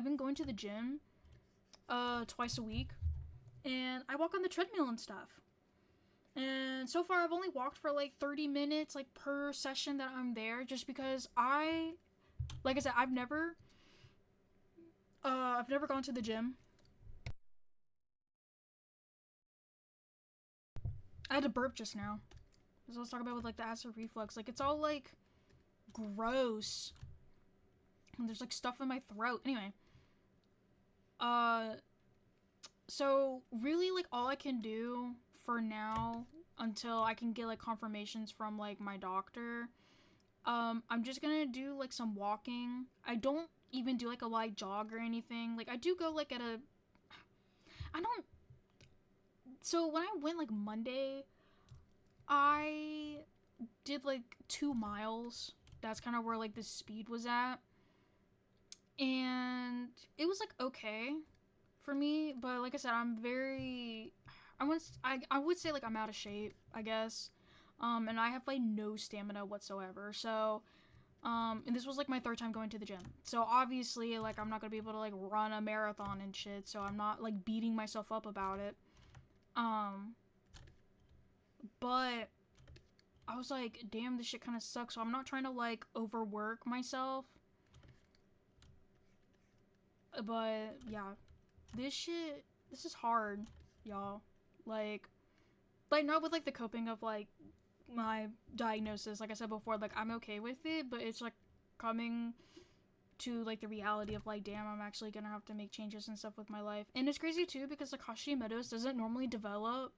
been going to the gym, twice a week, and I walk on the treadmill and stuff. And so far I've only walked for like 30 minutes, like per session that I'm there, just because like I said, I've never gone to the gym. I had to burp just now. Because I was talking about with like the acid reflux. Like it's all like gross. And there's like stuff in my throat. Anyway. Uh so really like all I can do for now until I can get like confirmations from like my doctor, I'm just gonna do like some walking. I don't even do like a light jog or anything. Like I do go like at a I don't so when I went like Monday, I did like 2 miles. That's kind of where like the speed was at. And it was like okay for me, but like I said, I'm very I would say like I'm out of shape, I guess. And I have like no stamina whatsoever. So and this was like my third time going to the gym. So obviously like I'm not going to be able to like run a marathon and shit, so I'm not like beating myself up about it. But I was like, damn, this shit kind of sucks. So I'm not trying to like overwork myself. But yeah, this is hard, y'all. Like not with like the coping of like my diagnosis. Like I said before, like I'm okay with it, but it's like coming to like the reality of like, damn, I'm actually gonna have to make changes and stuff with my life. And it's crazy too because like Hashimoto's doesn't normally develop.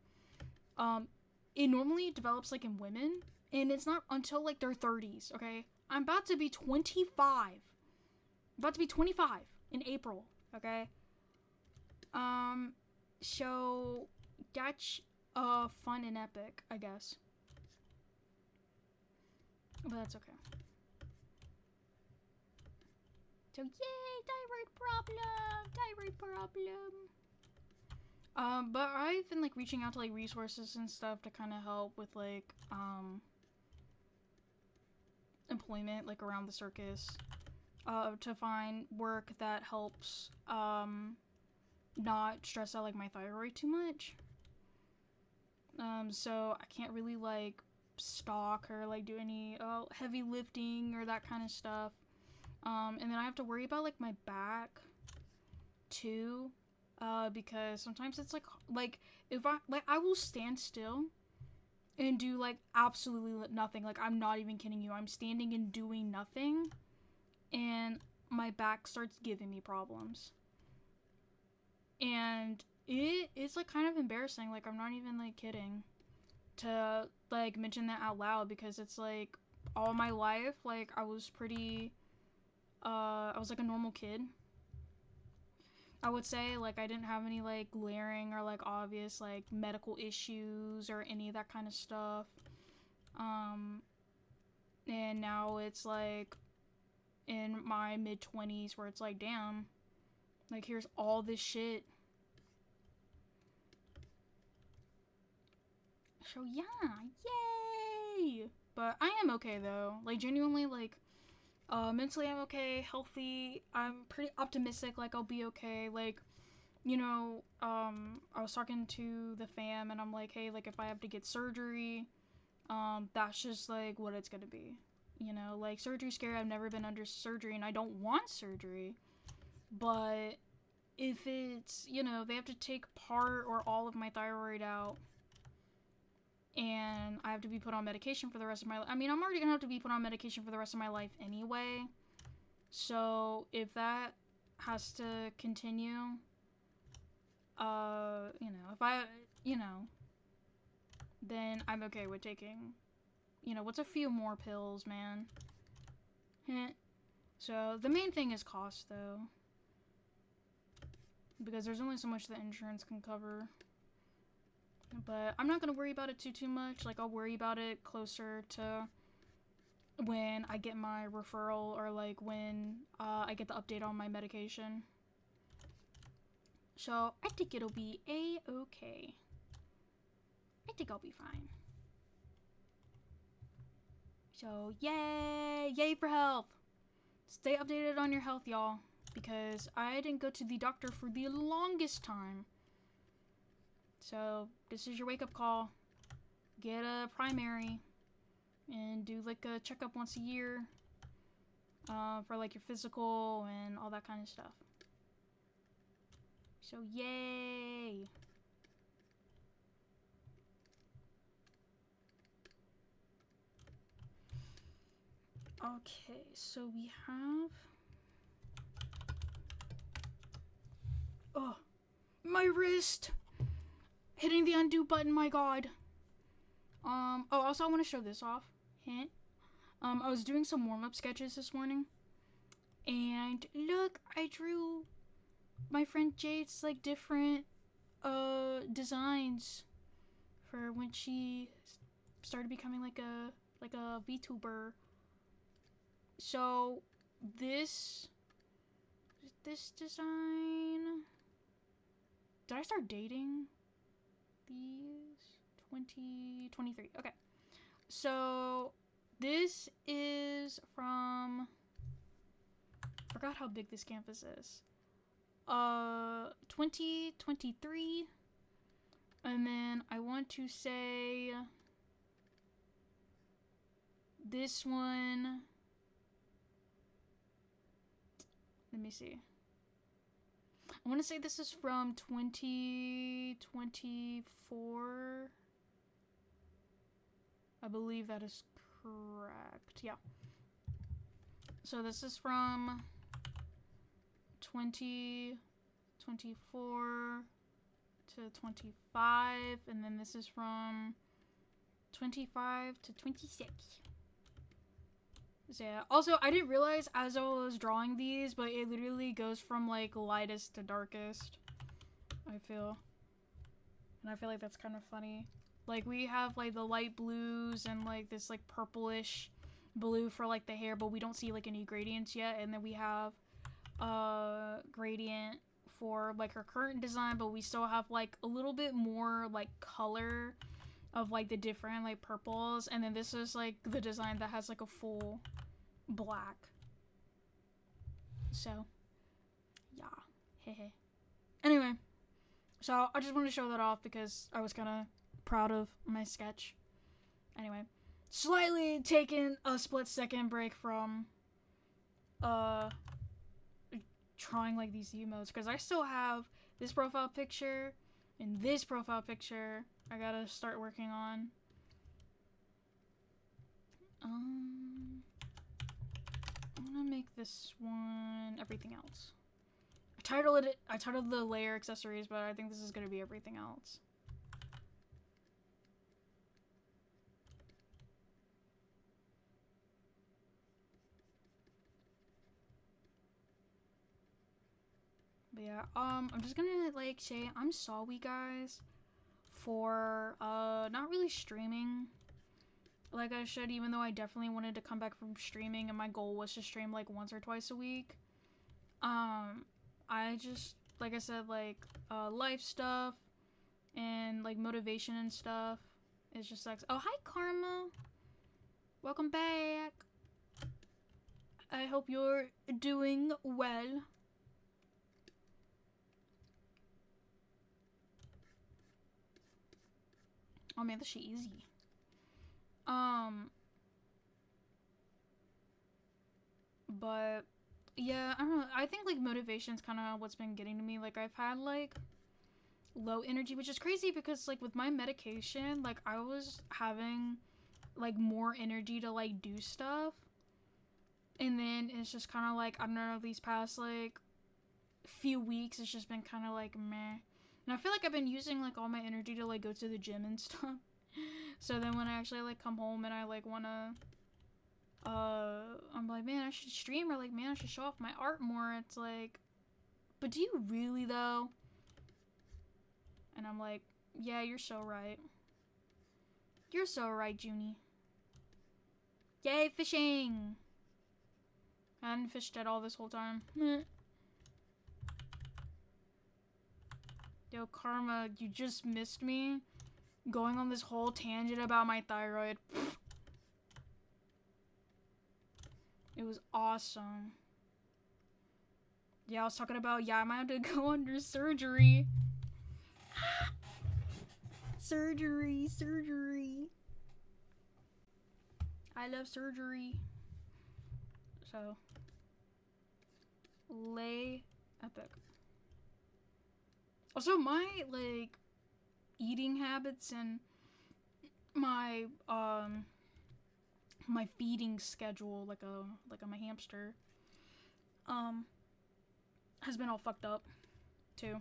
It normally develops like in women, and it's not until like their 30s. Okay, I'm about to be 25. About to be 25 in April. Okay. So that's fun and epic, I guess. But that's okay. So yay, thyroid problem. But I've been like reaching out to like resources and stuff to kind of help with like employment like around the circus, to find work that helps not stress out like my thyroid too much. So I can't really like stalk or like do any heavy lifting or that kind of stuff. And then I have to worry about like my back too, because sometimes it's like if I will stand still and do like absolutely nothing. Like I'm not even kidding you. I'm standing and doing nothing, and my back starts giving me problems. And it's like kind of embarrassing. Like I'm not even like kidding to like mention that out loud, because it's like all my life like I was pretty I was like a normal kid. I would say, like, I didn't have any, like, glaring or, like, obvious, like, medical issues or any of that kind of stuff. And now it's, like, in my mid-20s where it's like, damn, like, here's all this shit. So, yeah, yay! But I am okay, though. Like, genuinely, like, mentally I'm okay, healthy, I'm pretty optimistic, like, I'll be okay, like, you know, I was talking to the fam, and I'm like, hey, like, if I have to get surgery, that's just, like, what it's gonna be, you know, like, surgery's scary, I've never been under surgery, and I don't want surgery, but if it's, you know, they have to take part or all of my thyroid out, and I have to be put on medication for the rest of my life. I mean, I'm already gonna have to be put on medication for the rest of my life anyway. So if that has to continue, you know, if I, you know, then I'm okay with taking, you know, what's a few more pills, man. So the main thing is cost, though, because there's only so much the insurance can cover. But I'm not gonna worry about it too much. Like, I'll worry about it closer to when I get my referral, or like when I get the update on my medication. So I think it'll be a-okay. I think I'll be fine. So yay for health. Stay updated on your health, y'all, because I didn't go to the doctor for the longest time. So this is your wake-up call. Get a primary and do like a checkup once a year for like your physical and all that kind of stuff. So yay. Okay, so we have, oh, my wrist, hitting the undo button, my god. Oh, also I want to show this off. Hint. I was doing some warm-up sketches this morning, and look, I drew my friend Jade's like different designs for when she started becoming like a VTuber. So this design, did I start dating these? 2023. Okay, so this is from, forgot how big this canvas is, 2023, and then I want to say this one, let me see, I want to say this is from 2024. I believe that is correct. Yeah. So this is from 2024 to 25, and then this is from 25 to 26. So yeah. Also, I didn't realize as I was drawing these, but it literally goes from like lightest to darkest, I feel. And I feel like that's kind of funny. Like, we have like the light blues and like this like purplish blue for like the hair, but we don't see like any gradients yet. And then we have gradient for like her current design, but we still have like a little bit more like color of like the different like purples. And then this is like the design that has like a full black. So yeah, hehe. Anyway, so I just wanted to show that off because I was kind of proud of my sketch. Anyway, slightly taking a split second break from drawing like these emotes, because I still have this profile picture and this profile picture I gotta start working on. I'm gonna make this one everything else. I titled the layer accessories, but I think this is gonna be everything else. But But yeah, I'm just gonna like say I'm sorry guys for not really streaming like I should, even though I definitely wanted to come back from streaming and my goal was to stream like once or twice a week. I just, like I said, like life stuff and like motivation and stuff. It's just like, oh hi Karma, welcome back. I hope you're doing well. Oh man, this shit easy. But yeah, I don't know. I think like motivation's kind of what's been getting to me. Like I've had like low energy, which is crazy because like with my medication, like I was having like more energy to like do stuff. And then it's just kind of like, I don't know, these past like few weeks, it's just been kind of like meh. And I feel like I've been using like all my energy to like go to the gym and stuff. So then when I actually like come home and I like wanna I'm like, man, I should stream, or like, man, I should show off my art more. It's like, but do you really though? And I'm like, yeah, you're so right. You're so right, Junie. Yay, fishing! I hadn't fished at all this whole time. Yo, Karma, you just missed me going on this whole tangent about my thyroid. It was awesome. Yeah, I was talking about, yeah, I might have to go under surgery. Surgery. I love surgery. So, lay epic. Also, my, like, eating habits and my, my feeding schedule, like I'm a hamster, has been all fucked up, too.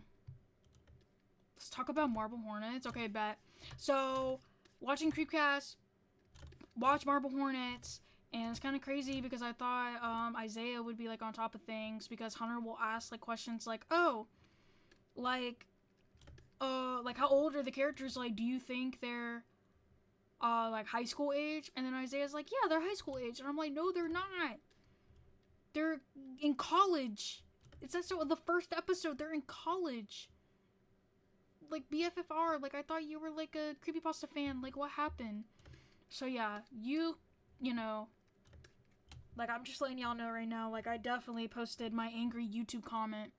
Let's talk about Marble Hornets. Okay, bet. So, watching Creepcast, watch Marble Hornets, and it's kind of crazy because I thought Isaiah would be like on top of things, because Hunter will ask like questions like, oh, like how old are the characters? Like, do you think they're like high school age? And then Isaiah's like, yeah, they're high school age. And I'm like, no, they're not. They're in college. It's that's the first episode. They're in college. Like BFFR. Like I thought you were like a creepypasta fan. Like what happened? So yeah, you know, like I'm just letting y'all know right now. Like I definitely posted my angry YouTube comment.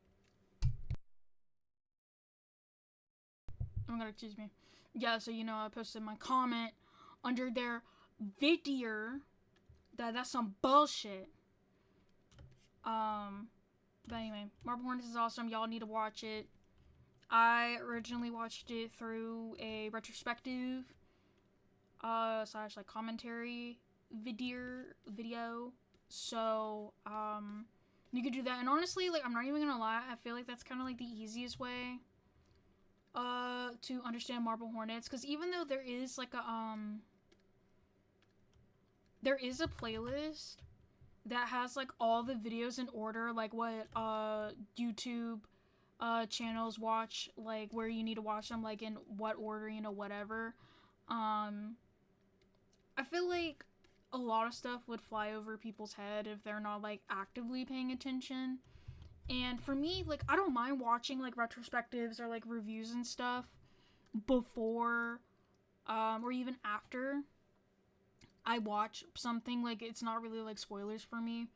Oh my god, excuse me. Yeah, so you know I posted my comment under their video. That's some bullshit. But anyway, Marble Hornets is awesome. Y'all need to watch it. I originally watched it through a retrospective slash like commentary video. So you could do that. And honestly, like I'm not even gonna lie, I feel like that's kind of like the easiest way to understand Marble Hornets, because even though there is like a playlist that has like all the videos in order, like what YouTube channels watch, like where you need to watch them, like in what order, you know, whatever. I feel like a lot of stuff would fly over people's head if they're not like actively paying attention. And for me, like I don't mind watching like retrospectives or like reviews and stuff before or even after I watch something. Like it's not really like spoilers for me.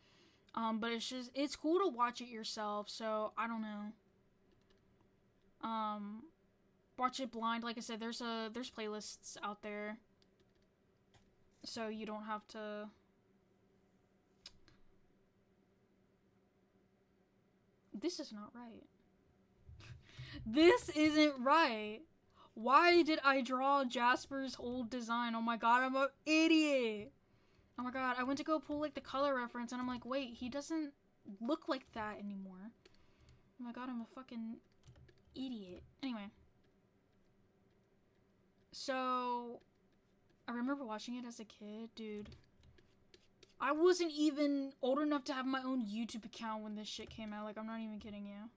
But it's cool to watch it yourself, so I don't know. Watch it blind. Like I said, there's playlists out there, so you don't have to. This is not right. This isn't right. Why did I draw Jasper's old design? Oh my god, I'm an idiot. Oh my god, I went to go pull like the color reference and I'm like, wait, he doesn't look like that anymore. Oh my god, I'm a fucking idiot. Anyway. So, I remember watching it as a kid, dude. I wasn't even old enough to have my own YouTube account when this shit came out. Like, I'm not even kidding you.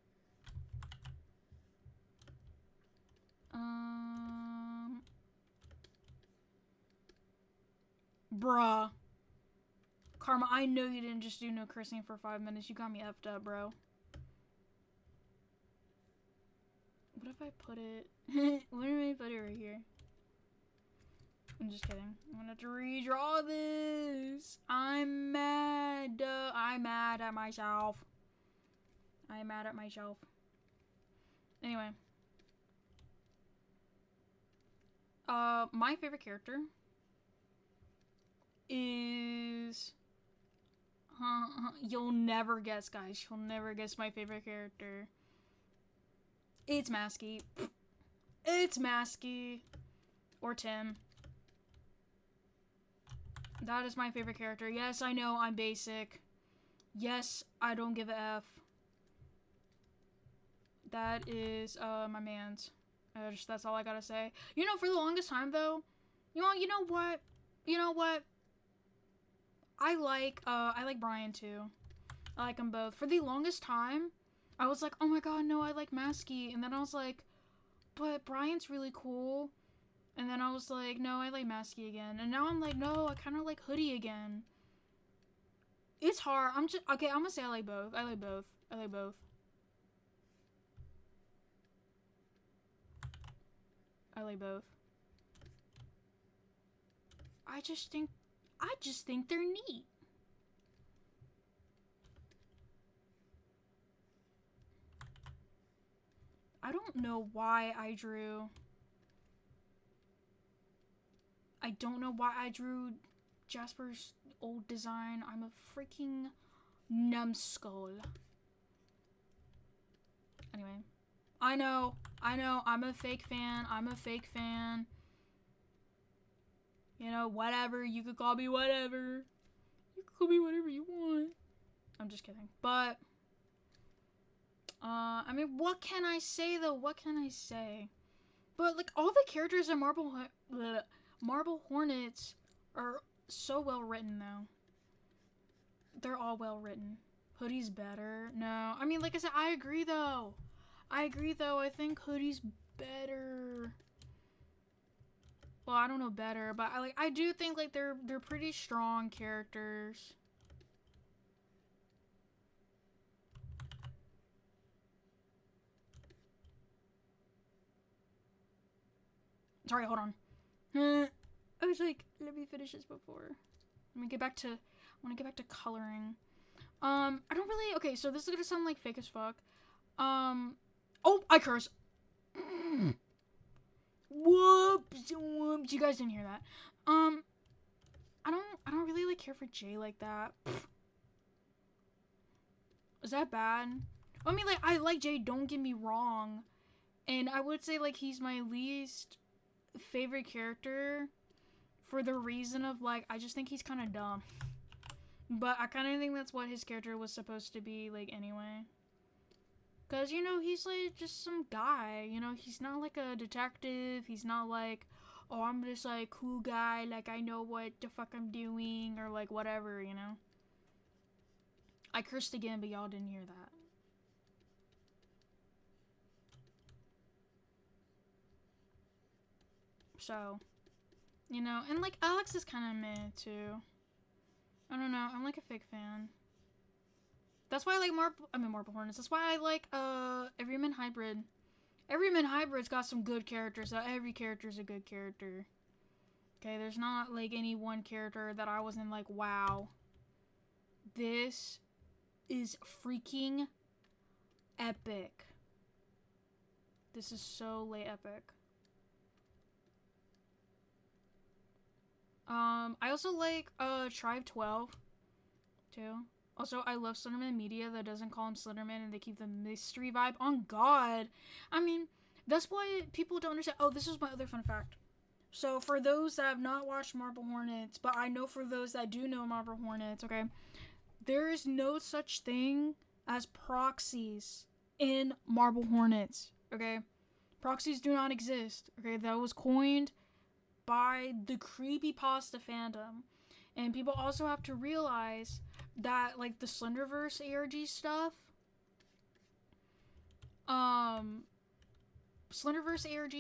Bruh. Karma, I know you didn't just do no cursing for 5 minutes. You got me effed up, bro. What if I put it... What if I put it right here? I'm just kidding. I'm gonna have to redraw this. I'm mad. I'm mad at myself. I'm mad at myself. Anyway. My favorite character is... You'll never guess, guys. You'll never guess my favorite character. It's Masky. It's Masky. Or Tim. That is my favorite character. Yes, I know I'm basic. Yes, I don't give a F. That is, my man's. That's all I gotta say. You know, for the longest time, though, you know what? I like Brian, too. I like them both. For the longest time, I was like, oh my god, no, I like Masky. And then I was like, but Brian's really cool. And then I was like, no, I like Masky again. And now I'm like, no, I kind of like Hoodie again. It's hard. I'm gonna say I like both. I like both. I like both. I like both. I just think they're neat. I don't know why I drew Jasper's old design. I'm a freaking numbskull. Anyway. I know, I'm a fake fan. You know, whatever, you could call me whatever. You could call me whatever you want. I'm just kidding. But, I mean, what can I say, though? What can I say? But, like, all the characters in Marble Hornets are so well written, though. They're all well written. Hoodie's better. No, I mean, like I said, I agree, though. I think Hoodie's better. Well, I don't know better, but I do think like they're pretty strong characters. Sorry, hold on. I was like, let me finish this before. Let me get back to. I want to get back to coloring. I don't really. Okay, so this is gonna sound like fake as fuck. Oh, I curse. Whoops. You guys didn't hear that. I don't really like care for Jay like that. Is that bad? I mean, like, I like Jay, don't get me wrong. And I would say, like, he's my least favorite character for the reason of, like, I just think he's kind of dumb. But I kind of think that's what his character was supposed to be, like, anyway. Because, you know, he's, like, just some guy. You know, he's not, like, a detective. He's not, like, oh, I'm just, like, cool guy. Like, I know what the fuck I'm doing. Or, like, whatever, you know? I cursed again, but y'all didn't hear that. So, you know, and, like, Alex is kind of meh, too. I don't know. I'm, like, a fake fan. That's why I like Marble Hornets. That's why I like, Everyman Hybrid. Everyman Hybrid's got some good characters. Every character's a good character. Okay, there's not, like, any one character that I wasn't like, wow. This is freaking epic. This is so late epic. I also like, Tribe 12, too. Also, I love Slenderman Media that doesn't call him Slenderman and they keep the mystery vibe. On God. I mean, that's why people don't understand. Oh, this is my other fun fact. So, for those that have not watched Marble Hornets, but I know for those that do know Marble Hornets, okay, there is no such thing as proxies in Marble Hornets, okay? Proxies do not exist, okay? That was coined by the creepypasta fandom. And people also have to realize that, like, the Slenderverse ARG stuff, Slenderverse ARG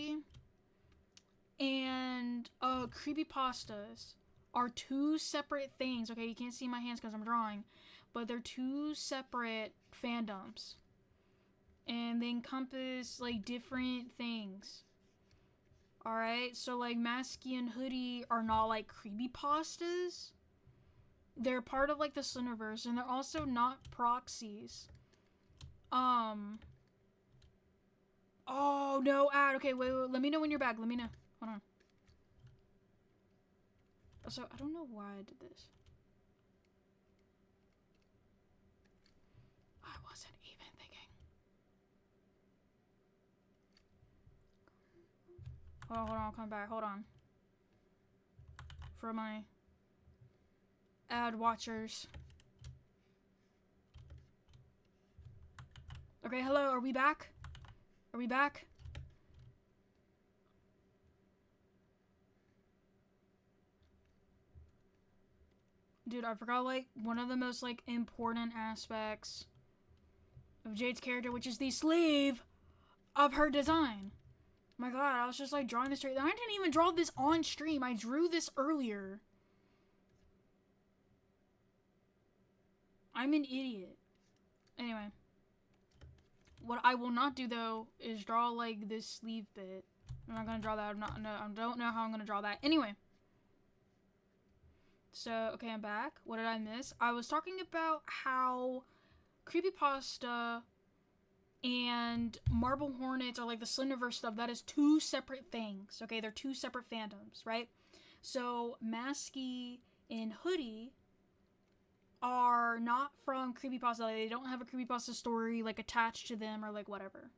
and creepypastas are two separate things. Okay, you can't see my hands because I'm drawing, but they're two separate fandoms, and they encompass like different things. All right, so like Masky and Hoodie are not like creepypastas. They're part of like the Slenderverse, and they're also not proxies. Oh no, ad. Okay, wait. Let me know when you're back. Let me know. Hold on. So I don't know why I did this. I wasn't even thinking. Hold on, I'll come back. Hold on. For my ad watchers. Okay, hello, are we back? Are we back? Dude, I forgot like one of the most like important aspects of Jade's character, which is the sleeve of her design. My god, I was just like drawing this straight. I didn't even draw this on stream. I drew this earlier. I'm an idiot. Anyway. What I will not do though is draw like this sleeve bit. I'm not gonna draw that. I don't know how I'm gonna draw that. Anyway. So, okay, I'm back. What did I miss? I was talking about how creepypasta and Marble Hornets are like the Slenderverse stuff. That is two separate things. Okay, they're two separate fandoms, right? So, Masky and Hoodie are not from creepypasta. Like, they don't have a creepypasta story like attached to them or like whatever.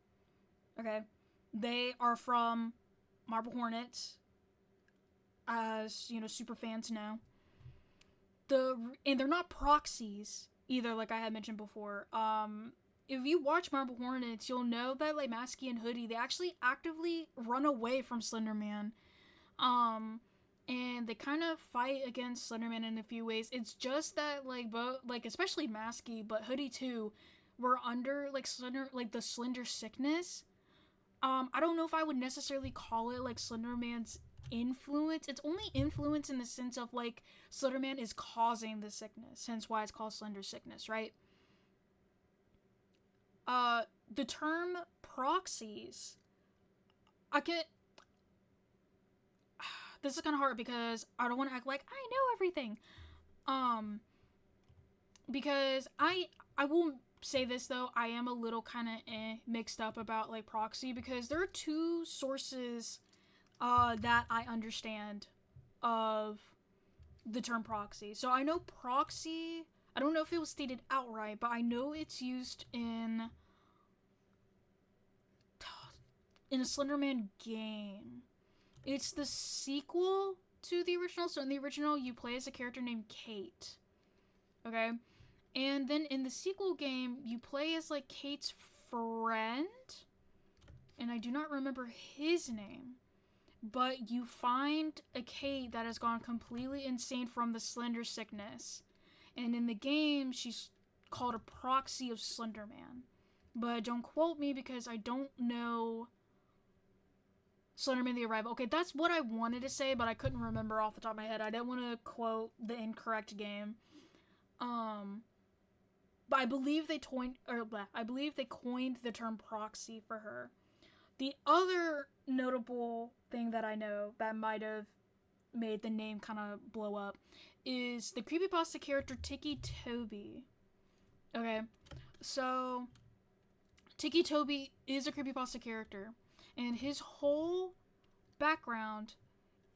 Okay, they are from Marble Hornets, as you know, super fans know. And they're not proxies either, like I had mentioned before. If you watch Marble Hornets, you'll know that like Masky and Hoodie, they actually actively run away from Slenderman. And they kind of fight against Slenderman in a few ways. It's just that like both, like especially Masky, but Hoodie too, were under like the Slender sickness. I don't know if I would necessarily call it like Slenderman's influence. It's only influence in the sense of like Slenderman is causing the sickness, hence why it's called Slender sickness, right? The term proxies, this is kind of hard because I don't want to act like I know everything. Because I will say this though, I am a little kind of mixed up about like proxy, because there are two sources that I understand of the term proxy. So I know proxy, I don't know if it was stated outright, but I know it's used in a Slenderman game. It's the sequel to the original. So in the original, you play as a character named Kate. Okay? And then in the sequel game, you play as like Kate's friend. And I do not remember his name. But you find a Kate that has gone completely insane from the Slender sickness. And in the game, she's called a proxy of Slenderman. But don't quote me because I don't know Slenderman the Arrival. Okay, that's what I wanted to say, but I couldn't remember off the top of my head. I didn't want to quote the incorrect game. But I believe they coined the term proxy for her. The other notable thing that I know that might have made the name kind of blow up is the creepypasta character Tiki Toby. Okay, so Tiki Toby is a creepypasta character, and his whole background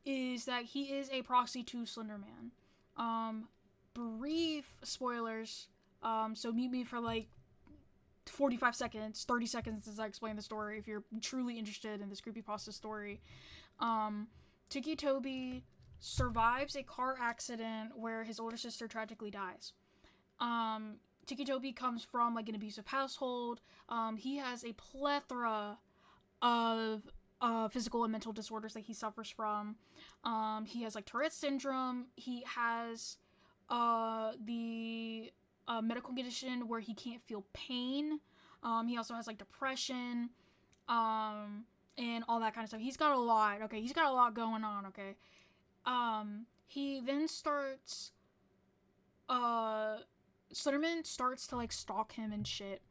is that he is a proxy to Slenderman. Brief spoilers, so mute me for like 45 seconds, 30 seconds as I explain the story if you're truly interested in this creepypasta story. Tiki Toby survives a car accident where his older sister tragically dies. Tiki Toby comes from like an abusive household. He has a plethora of physical and mental disorders that he suffers from. He has like Tourette's syndrome. He has the medical condition where he can't feel pain. He also has like depression. and all that kind of stuff. He's got a lot, okay? He's got a lot going on, okay? He then starts, Slenderman starts to, like, stalk him and shit.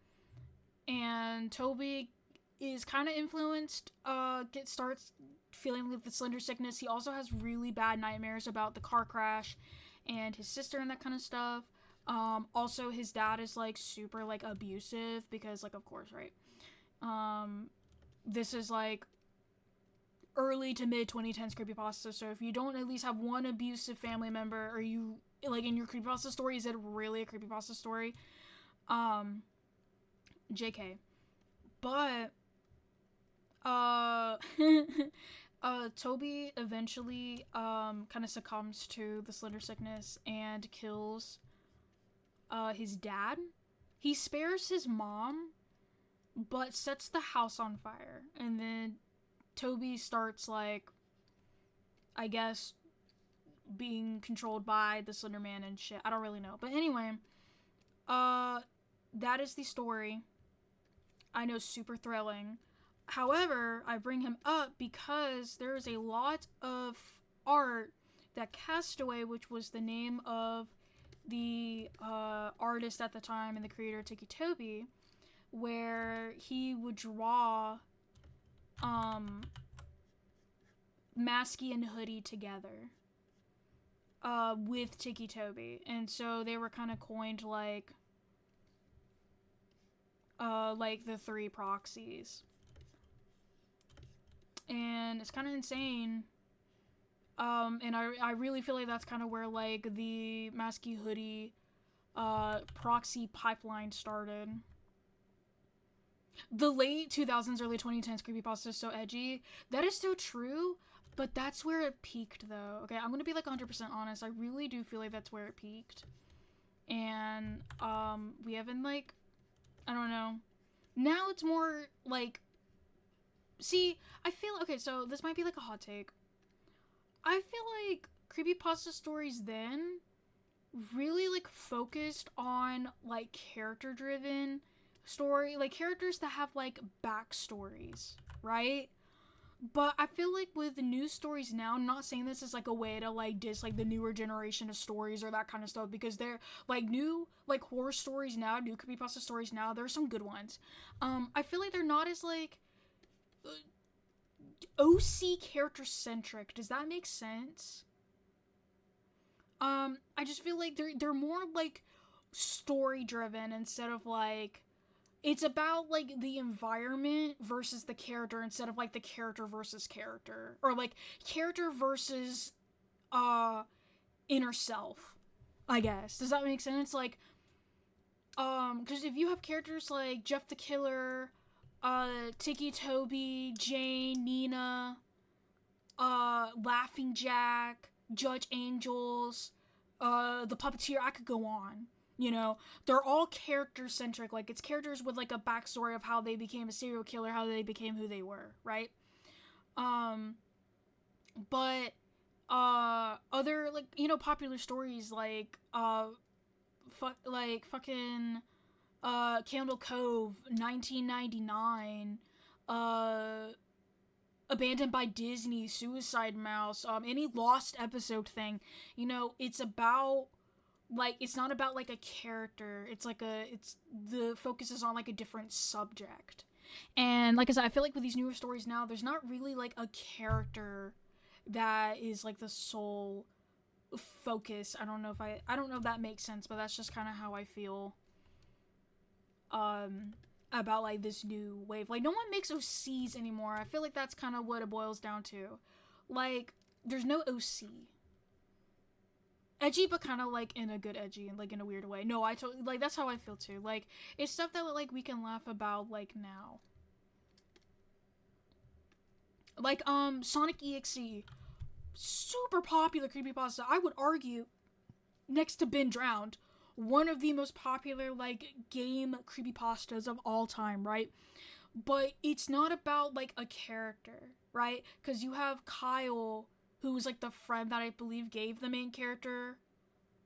And Toby is kind of influenced, starts feeling with the Slender sickness. He also has really bad nightmares about the car crash and his sister and that kind of stuff. Also, his dad is, like, super, like, abusive because, like, of course, right? This is, like, early to mid 2010s creepypasta, so if you don't at least have one abusive family member, or you, like, in your creepypasta story, is it really a creepypasta story? JK. But, Toby eventually, kind of succumbs to the Slender sickness and kills, his dad. He spares his mom, but sets the house on fire. And then Toby starts, like, I guess, being controlled by the Slender Man and shit. I don't really know. But anyway, that is the story. I know, super thrilling. However, I bring him up because there is a lot of art that Castaway, which was the name of the artist at the time and the creator of Tiki Toby, where he would draw Masky and Hoodie together with Tiki Toby. And so they were kind of coined like the three proxies. And it's kind of insane. And I really feel like that's kind of where, like, the Masky Hoodie proxy pipeline started. The late 2000s, early 2010s creepypasta is so edgy. That is so true, but that's where it peaked, though. Okay, I'm gonna be, like, 100% honest. I really do feel like that's where it peaked. And, we haven't, like, I don't know. Now it's more, like, see, I feel, okay, so this might be, like, a hot take. I feel like creepypasta stories then really, like, focused on, like, character-driven story, like, characters that have, like, backstories, right? But I feel like with the new stories now, I'm not saying this as, like, a way to, like, diss, like, the newer generation of stories or that kind of stuff, because they're, like, new, like, horror stories now, new creepypasta stories now, there's some good ones. I feel like they're not as, like, OC character-centric. Does that make sense? I just feel like they're more, like, story-driven instead of, like, it's about, like, the environment versus the character instead of, like, the character versus character. Or, like, character versus, inner self, I guess. Does that make sense? Like, because if you have characters like Jeff the Killer, Tiki Toby, Jane, Nina, Laughing Jack, Judge Angels, the Puppeteer, I could go on. You know, they're all character-centric. Like, it's characters with, like, a backstory of how they became a serial killer, how they became who they were, right? But, other, like, you know, popular stories, like, fucking, Candle Cove, 1999, Abandoned by Disney, Suicide Mouse, any Lost episode thing, you know, it's about, like, it's not about, like, a character, it's like the focus is on, like, a different subject. And, like I said, I feel like with these newer stories now, there's not really, like, a character that is, like, the sole focus. I don't know if that makes sense, but that's just kind of how I feel about, like, this new wave. Like, no one makes OCs anymore. I feel like that's kind of what it boils down to. Like, there's no OC. Edgy, but kind of, like, in a good edgy and, like, in a weird way. No, I totally, like, that's how I feel too. Like, it's stuff that, like, we can laugh about, like, now. Like, Sonic EXE, super popular creepypasta. I would argue, next to Been Drowned, one of the most popular, like, game creepypastas of all time, right? But it's not about, like, a character, right? Because you have Kyle, who was, like, the friend that I believe gave the main character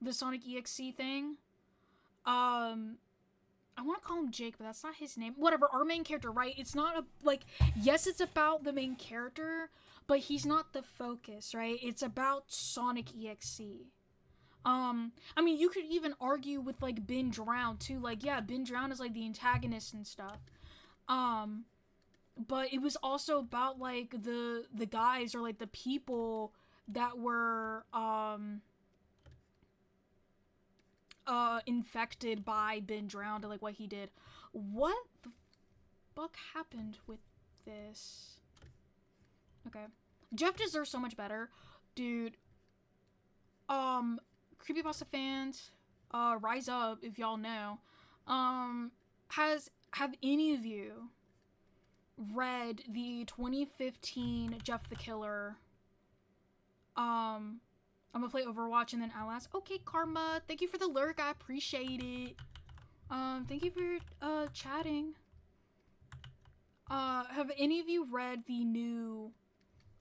the Sonic EXE thing. I want to call him Jake, but that's not his name. Whatever, our main character, right? It's not yes, it's about the main character, but he's not the focus, right? It's about Sonic EXE. I mean, you could even argue with, like, Ben Drown, too. Like, yeah, Ben Drown is, like, the antagonist and stuff. But it was also about, like, the guys, or, like, the people that were, infected by Ben Drowned, and, like, what he did. What the fuck happened with this? Okay. Jeff deserves so much better. Dude. Creepypasta fans, rise up if y'all know. Have any of you read the 2015 Jeff the Killer? I'm gonna play Overwatch and then I'll ask. Okay, Karma, thank you for the lurk. I appreciate it. Thank you for chatting. Have any of you read the new,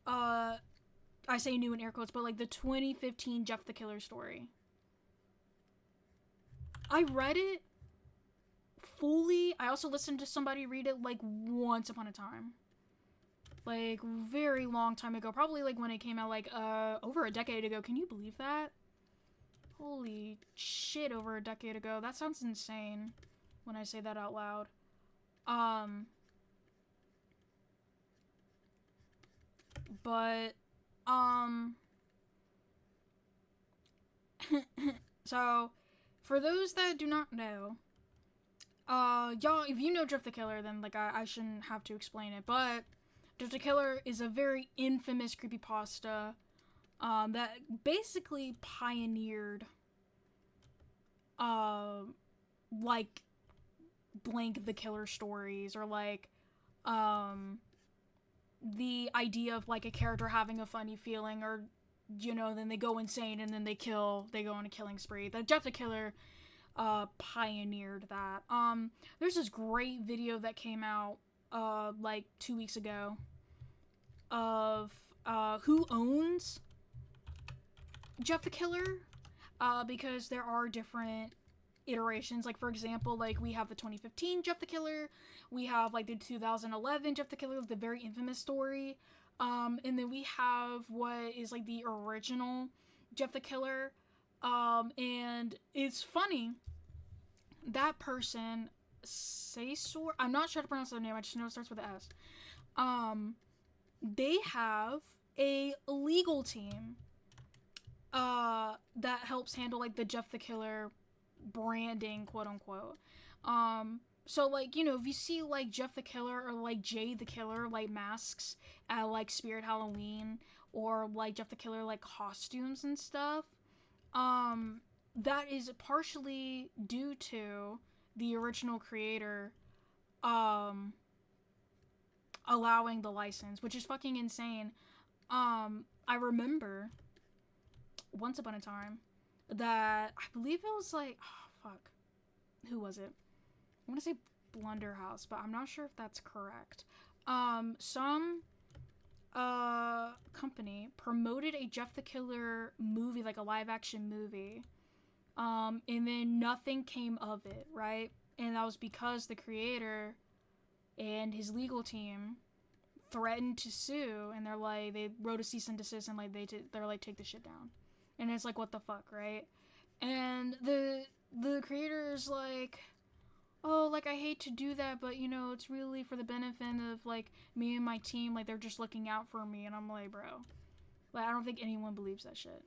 I say new in air quotes, but like the 2015 Jeff the Killer story? I read it fully. I also listened to somebody read it like once upon a time. Like very long time ago. Probably like when it came out like over a decade ago. Can you believe that? Holy shit, over a decade ago. That sounds insane when I say that out loud. But so for those that do not know, y'all, if you know Drift the Killer, then like I shouldn't have to explain it, but Drift the Killer is a very infamous creepypasta that basically pioneered like blank the killer stories, or like the idea of like a character having a funny feeling, or you know, then they go insane and then they go on a killing spree. The Jeff the Killer pioneered that. There's this great video that came out like 2 weeks ago of who owns Jeff the Killer, because there are different iterations. Like for example, like we have the 2015 Jeff the Killer, we have like the 2011 Jeff the Killer, the very infamous story, and then we have what is like the original Jeff the Killer, and it's funny, that person, Saysor, I'm not sure how to pronounce their name, I just know it starts with an S. They have a legal team that helps handle like the Jeff the Killer branding, quote unquote. So like, you know, if you see like Jeff the Killer or like Jay the Killer like masks at like Spirit Halloween, or like Jeff the Killer like costumes and stuff, that is partially due to the original creator allowing the license, which is fucking insane. I remember once upon a time that I believe it was like, oh fuck, who was it? I want to say Blunderhouse, but I'm not sure if that's correct. Some company promoted a Jeff the Killer movie, like a live action movie, and then nothing came of it, right? And that was because the creator and his legal team threatened to sue, and they're like, they wrote a cease and desist, and like they're like, take this shit down. And it's like, what the fuck, right? And the creator's like, oh, like, I hate to do that, but, you know, it's really for the benefit of, like, me and my team, like, they're just looking out for me. And I'm like, bro, like, I don't think anyone believes that shit.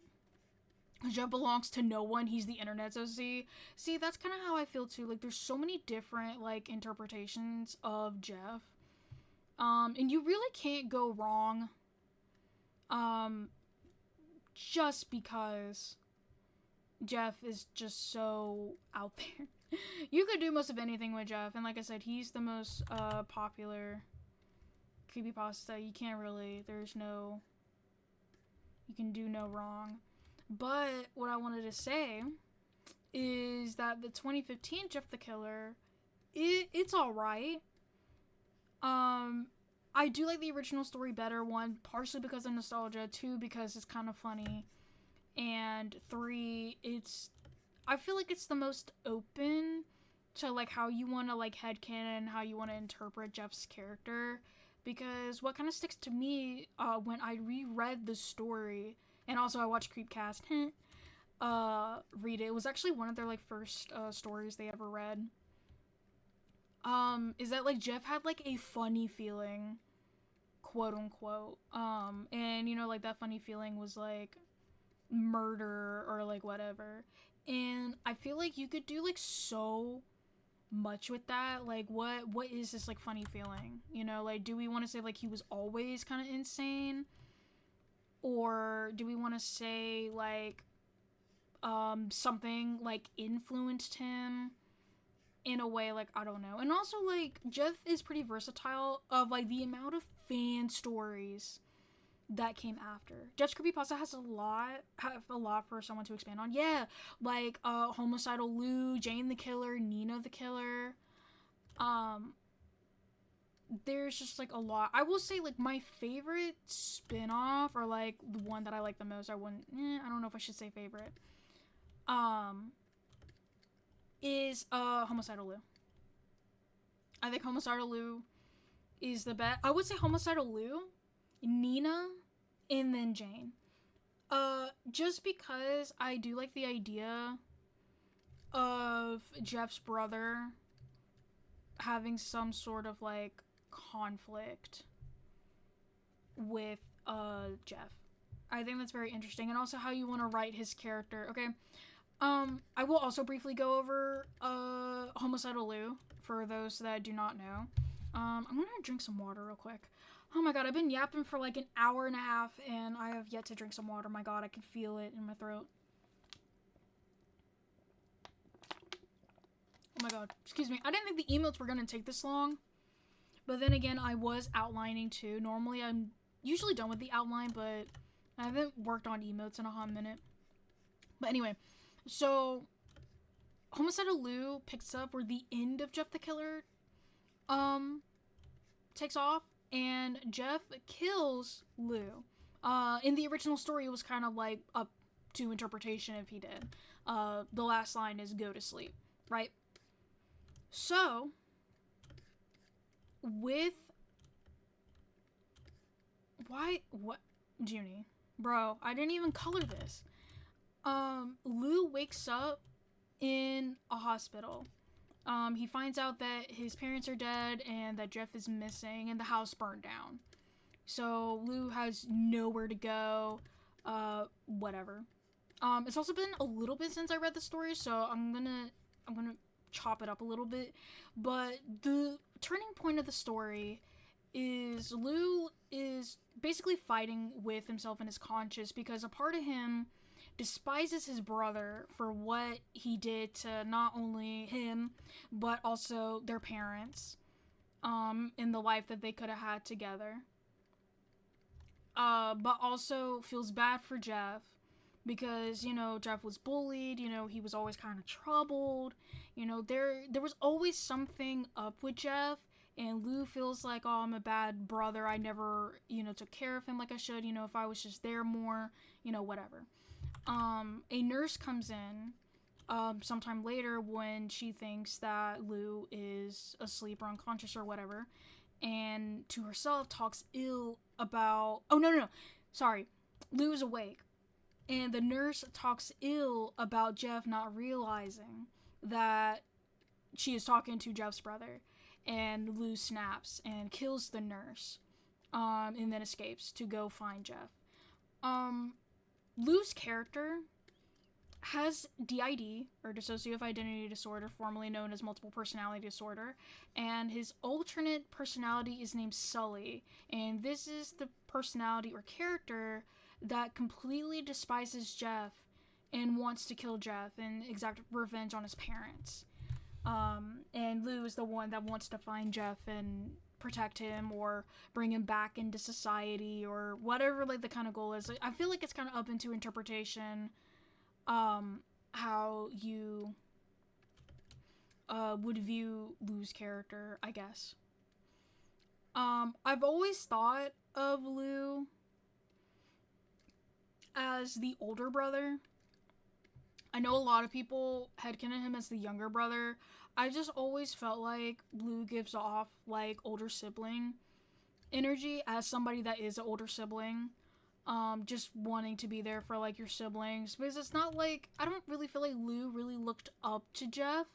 Jeff belongs to no one. He's the internet's OC. See, that's kind of how I feel, too. Like, there's so many different, like, interpretations of Jeff. And you really can't go wrong, just because Jeff is just so out there. You could do most of anything with Jeff, and like I said, he's the most popular creepypasta. You can't really, you can do no wrong. But what I wanted to say is that the 2015 Jeff the Killer, it's alright. I do like the original story better, one, partially because of nostalgia, two, because it's kind of funny, and three, I feel like it's the most open to like how you want to like headcanon, how you want to interpret Jeff's character, because what kind of sticks to me when I reread the story, and also I watched Creepcast, read it. It was actually one of their like first stories they ever read. Is that like Jeff had like a funny feeling, quote unquote, and you know, like that funny feeling was like murder or like whatever. And I feel like you could do like so much with that. Like what is this like funny feeling, you know? Like, do we want to say like he was always kind of insane, or do we want to say like something like influenced him in a way, like I don't know. And also like Jeff is pretty versatile of like the amount of fan stories that came after. Jeff's creepypasta has a lot for someone to expand on. Yeah, like Homicidal Lou, Jane the Killer, Nina the Killer. There's just like a lot. I will say like my favorite spin-off, or like the one that I like the most, I don't know if I should say favorite, is Homicidal Lou. I think Homicidal Lou is the best. I would say Homicidal Lou, Nina, and then Jane. Just because I do like the idea of Jeff's brother having some sort of like conflict with Jeff. I think that's very interesting, and also how you want to write his character. Okay. I will also briefly go over Homicidal Lou for those that do not know. I'm gonna drink some water real quick. Oh my god, I've been yapping for like an hour and a half and I have yet to drink some water. My god, I can feel it in my throat. Oh my god, excuse me. I didn't think the emotes were gonna take this long. But then again, I was outlining too. Normally, I'm usually done with the outline, but I haven't worked on emotes in a hot minute. But anyway, so Homicidal Lou picks up where the end of Jeff the Killer takes off, and Jeff kills Lou. In the original story, it was kind of like up to interpretation if he did. The last line is "go to sleep," right? So, with what, Junie, bro? I didn't even color this. Lou wakes up in a hospital. He finds out that his parents are dead and that Jeff is missing and the house burned down. So Lou has nowhere to go. Whatever. It's also been a little bit since I read the story, so I'm gonna chop it up a little bit. But the turning point of the story is Lou is basically fighting with himself and his conscience, because a part of him despises his brother for what he did to not only him but also their parents in the life that they could have had together, but also feels bad for Jeff because, you know, Jeff was bullied, you know, he was always kind of troubled, you know, there was always something up with Jeff. And Lou feels like, oh, I'm a bad brother, I never, you know, took care of him like I should, you know, if I was just there more, you know, whatever. A nurse comes in sometime later when she thinks that Lou is asleep or unconscious or whatever, and to herself talks ill about, oh no, sorry, Lou is awake, and the nurse talks ill about Jeff not realizing that she is talking to Jeff's brother, and Lou snaps and kills the nurse, and then escapes to go find Jeff. Lou's character has DID, or dissociative identity disorder, formerly known as multiple personality disorder, and his alternate personality is named Sully, and this is the personality or character that completely despises Jeff and wants to kill Jeff and exact revenge on his parents. And Lou is the one that wants to find Jeff and protect him or bring him back into society or whatever, like, the kind of goal is. I feel like it's kind of up into interpretation, how you would view Lou's character, I guess. I've always thought of Lou as the older brother I know a lot of people headcanon him as the younger brother. I just always felt like Blue gives off like older sibling energy as somebody that is an older sibling. Just wanting to be there for like your siblings, because it's not like, I don't really feel like Lou really looked up to Jeff.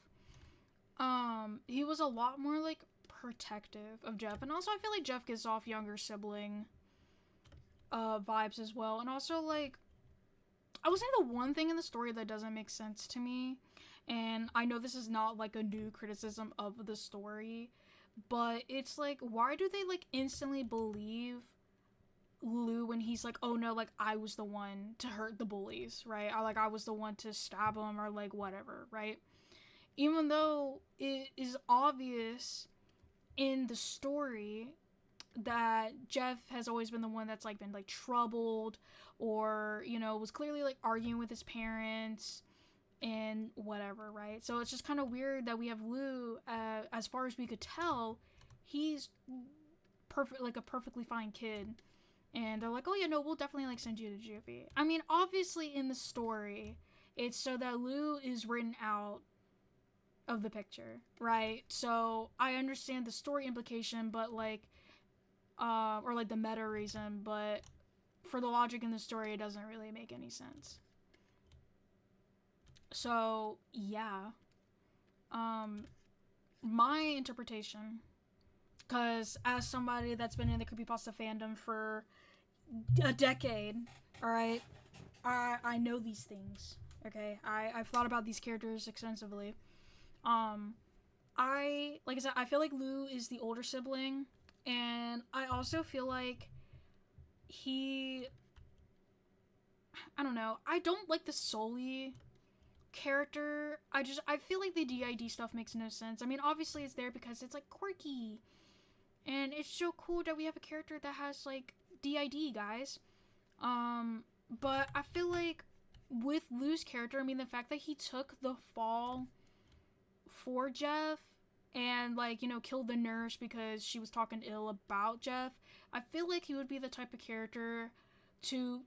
He was a lot more like protective of Jeff, and also I feel like Jeff gives off younger sibling vibes as well. And also, like, I would say the one thing in the story that doesn't make sense to me, and I know this is not like a new criticism of the story, but it's like, why do they like instantly believe Lou when he's like, oh no, like I was the one to hurt the bullies, right? I was the one to stab him or like whatever, right? Even though it is obvious in the story that Jeff has always been the one that's like been like troubled, or, you know, was clearly like arguing with his parents and whatever, right? So it's just kind of weird that we have Lou, as far as we could tell, he's perfect, like a perfectly fine kid. And they're like, oh yeah, no, we'll definitely like send you to juvie. I mean, obviously in the story, it's so that Lou is written out of the picture, right? So I understand the story implication, but like, or like the meta reason, but for the logic in the story, it doesn't really make any sense. So yeah, my interpretation, because as somebody that's been in the creepypasta fandom for a decade, all right, I know these things. Okay, I've thought about these characters extensively. Like I said, I feel like Lou is the older sibling, and I also feel like I don't know, I don't like the Sully character. I feel like the DID stuff makes no sense. I mean, obviously it's there because it's like quirky, and it's so cool that we have a character that has like DID, guys. But I feel like with Lou's character, I mean, the fact that he took the fall for Jeff and like, you know, killed the nurse because she was talking ill about Jeff, I feel like he would be the type of character to,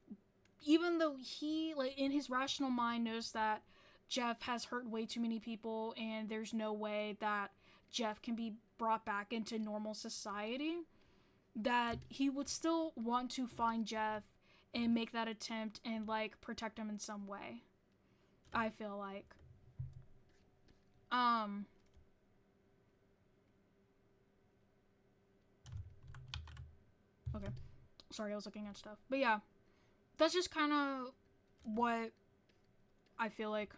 even though he like in his rational mind knows that Jeff has hurt way too many people and there's no way that Jeff can be brought back into normal society, that he would still want to find Jeff and make that attempt and like protect him in some way. I feel like. Okay. Sorry, I was looking at stuff. But yeah, that's just kind of what I feel like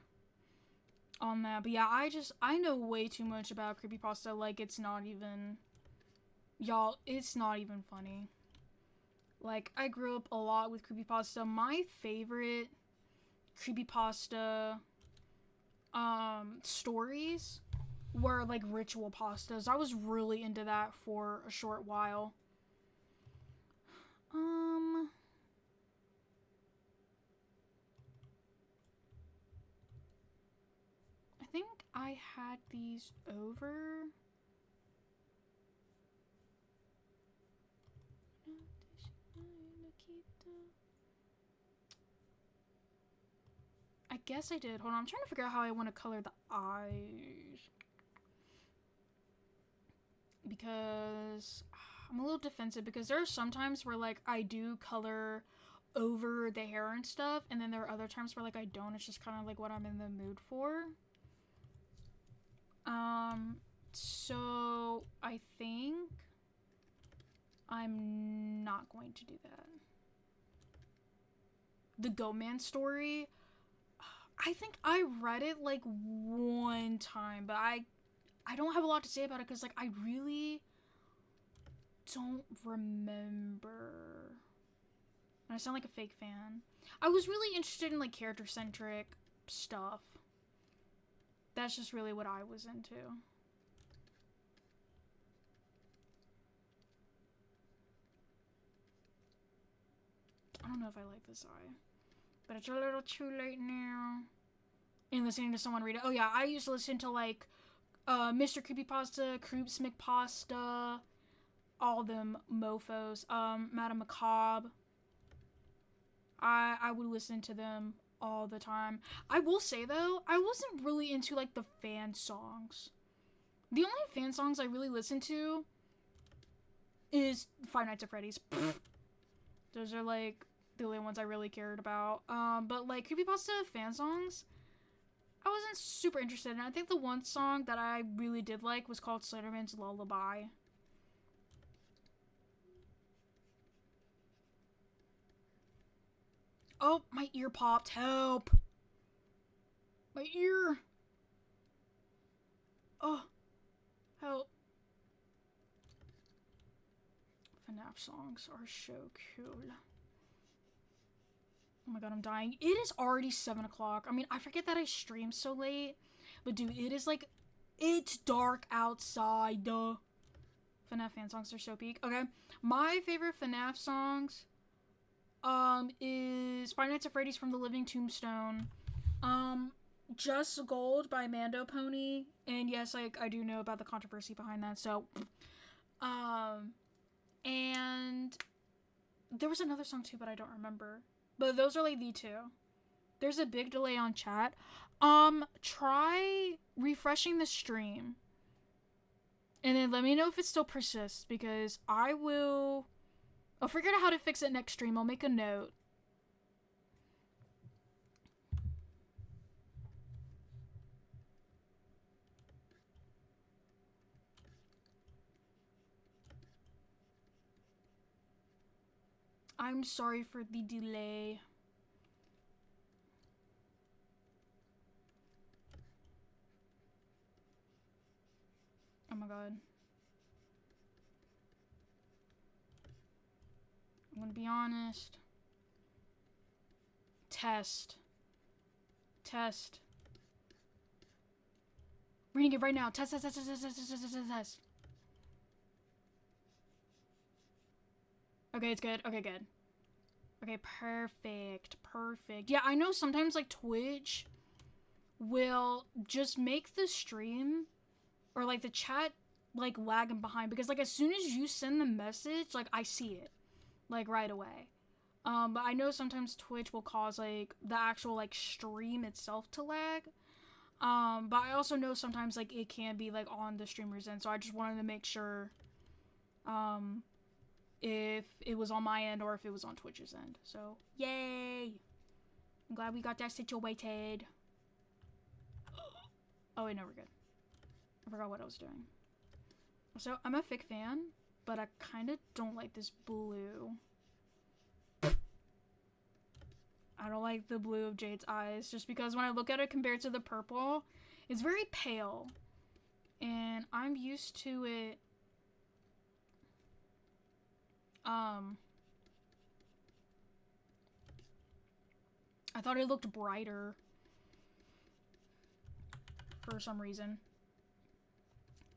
on that. But yeah, I know way too much about creepypasta. Like, it's not even, y'all, it's not even funny. Like, I grew up a lot with creepypasta. My favorite creepypasta stories were like ritual pastas. I was really into that for a short while. I think I had these over. I guess I did. Hold on, I'm trying to figure out how I want to color the eyes. Because I'm a little defensive, because there are some times where like I do color over the hair and stuff, and then there are other times where like I don't. It's just kind of like what I'm in the mood for. So I think I'm not going to do that. The Goatman story, I think I read it like one time, but I don't have a lot to say about it because like I really don't remember. I sound like a fake fan. I was really interested in like character-centric stuff. That's just really what I was into. I don't know if I like this eye, but it's a little too late now. And listening to someone read it. Oh yeah, I used to listen to like Mr. Creepypasta, Croops McPasta, all them mofos. Madame Macabre. I would listen to them all the time. I will say though, I wasn't really into like the fan songs. The only fan songs I really listen to is Five Nights at Freddy's. Those are like the only ones I really cared about. But like creepypasta fan songs, I wasn't super interested in. I think the one song that I really did like was called Slenderman's Lullaby. Oh, my ear popped. Help. My ear. Oh, help. FNAF songs are so cool. Oh my god, I'm dying. It is already 7 o'clock. I mean, I forget that I stream so late. But dude, it is like, it's dark outside. FNAF fan songs are so peak. Okay, my favorite FNAF songs is Five Nights at Freddy's From the Living Tombstone, Just Gold by Mando Pony, and yes, like, I do know about the controversy behind that, so, and there was another song too, but I don't remember, but those are, like, the two. There's a big delay on chat. Try refreshing the stream, and then let me know if it still persists, because I'll figure out how to fix it next stream. I'll make a note. I'm sorry for the delay. Oh my god. I'm gonna be honest. Test. Reading it right now. Test. Okay, it's good. Okay, good. Okay, perfect. Yeah, I know sometimes, like, Twitch will just make the stream or, like, the chat, like, lagging behind. Because, like, as soon as you send the message, like, I see it. Like, right away. But I know sometimes Twitch will cause, like, the actual, like, stream itself to lag. But I also know sometimes, like, it can be, like, on the streamer's end. So I just wanted to make sure, if it was on my end or if it was on Twitch's end. So, yay! I'm glad we got that situated. Oh, wait, no, we're good. I forgot what I was doing. So, I'm a fic fan, but I kind of don't like this blue. I don't like the blue of Jade's eyes, just because when I look at it compared to the purple, it's very pale. And I'm used to it. I thought it looked brighter for some reason.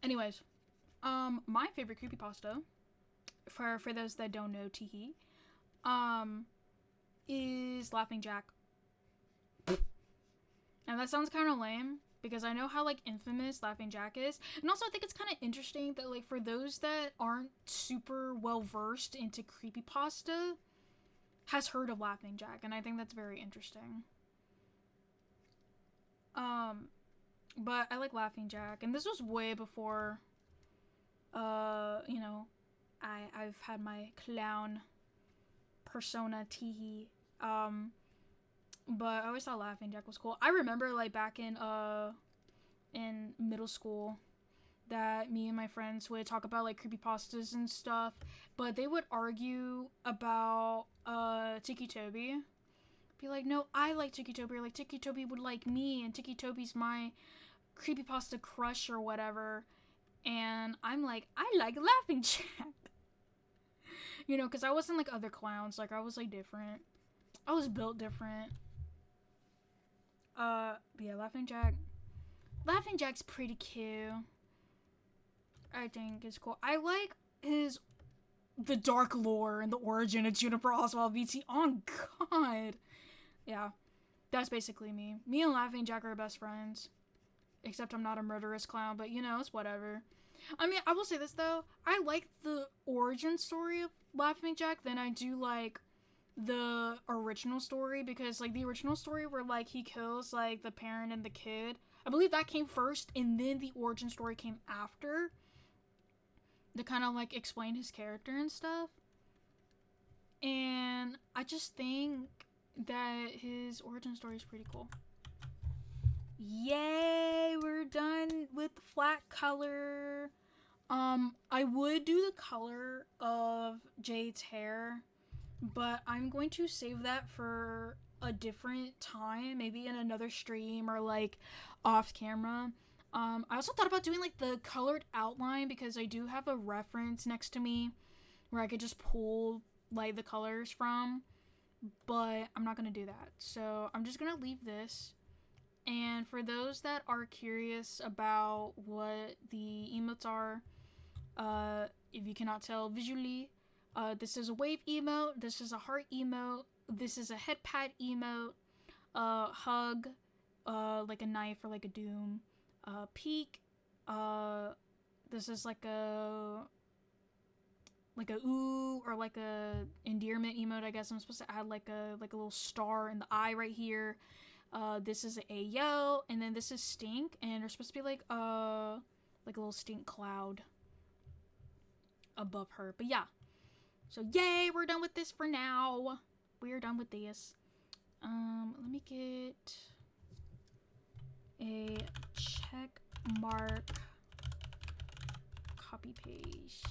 Anyways, my favorite creepypasta, for those that don't know, teehee, is Laughing Jack. And that sounds kind of lame, because I know how, like, infamous Laughing Jack is. And also, I think it's kind of interesting that, like, for those that aren't super well-versed into creepypasta, has heard of Laughing Jack. And I think that's very interesting. But I like Laughing Jack. And this was way before, you know, I've had my clown persona, teehee. But I always thought Laughing Jack was cool. I remember, like, back in middle school, that me and my friends would talk about, like, creepypastas and stuff, but they would argue about Tiki Toby. Be like, no, I like Tiki Toby, or like Tiki Toby would like me, and Tiki Toby's my creepypasta crush or whatever. And I'm like, I like Laughing Jack. You know, because I wasn't like other clowns. Like, I was, like, different. I was built different. But yeah, Laughing Jack. Laughing Jack's pretty cute. I think it's cool. I like the dark lore and the origin of Juniper Oswald VT. Oh, God. Yeah. That's basically me. Me and Laughing Jack are best friends. Except I'm not a murderous clown, but, you know, it's whatever. I mean, I will say this, though. I like the origin story of Laughing Jack than I do like the original story, because like the original story where like he kills like the parent and the kid, I believe that came first, and then the origin story came after to kind of like explain his character and stuff. And I just think that his origin story is pretty cool. Yay, we're done with the flat color. I would do the color of Jade's hair, but I'm going to save that for a different time, maybe in another stream or like off camera. I also thought about doing like the colored outline, because I do have a reference next to me where I could just pull like the colors from, but I'm not gonna do that. So I'm just gonna leave this. And for those that are curious about what the emotes are, if you cannot tell visually, this is a wave emote, this is a heart emote, this is a head pat emote, hug, like a knife or like a doom, peek, this is like a ooh or like a endearment emote. I guess I'm supposed to add like a little star in the eye right here. This is a yo, and then this is stink, and there's supposed to be like a little stink cloud above her. But yeah, so yay, we're done with this for now. We're done with this. Let me get a check mark, copy paste.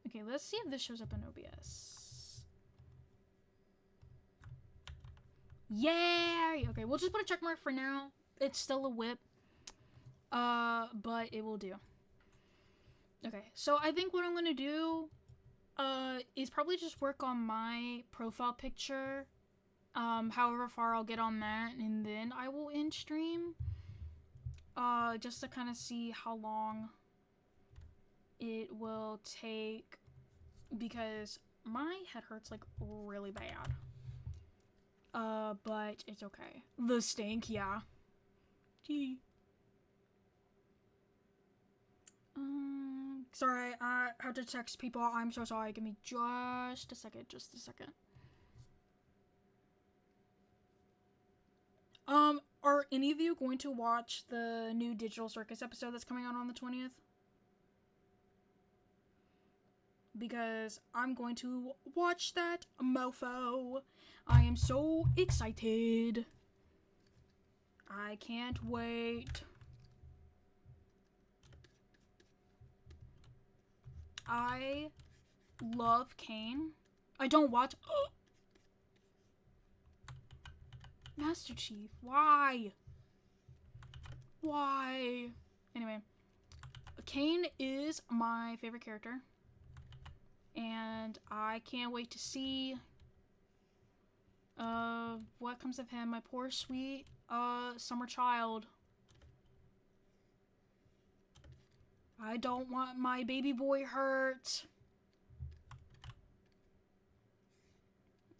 Okay, let's see if this shows up in OBS. Yay! Okay, we'll just put a check mark for now. It's still a whip. But it will do. Okay, so I think what I'm gonna do, is probably just work on my profile picture. However far I'll get on that, and then I will end stream. Just to kind of see how long it will take, because my head hurts like really bad. But it's okay. The stink, yeah. Gee. Sorry, I had to text people. I'm so sorry. Give me just a second. Are any of you going to watch the new Digital Circus episode that's coming out on the 20th? Because I'm going to watch that mofo. I am so excited. I can't wait. I love Kane. I don't watch. Master Chief, why? Why? Anyway, Kane is my favorite character, and I can't wait to see what comes of him. My poor sweet summer child. I don't want my baby boy hurt.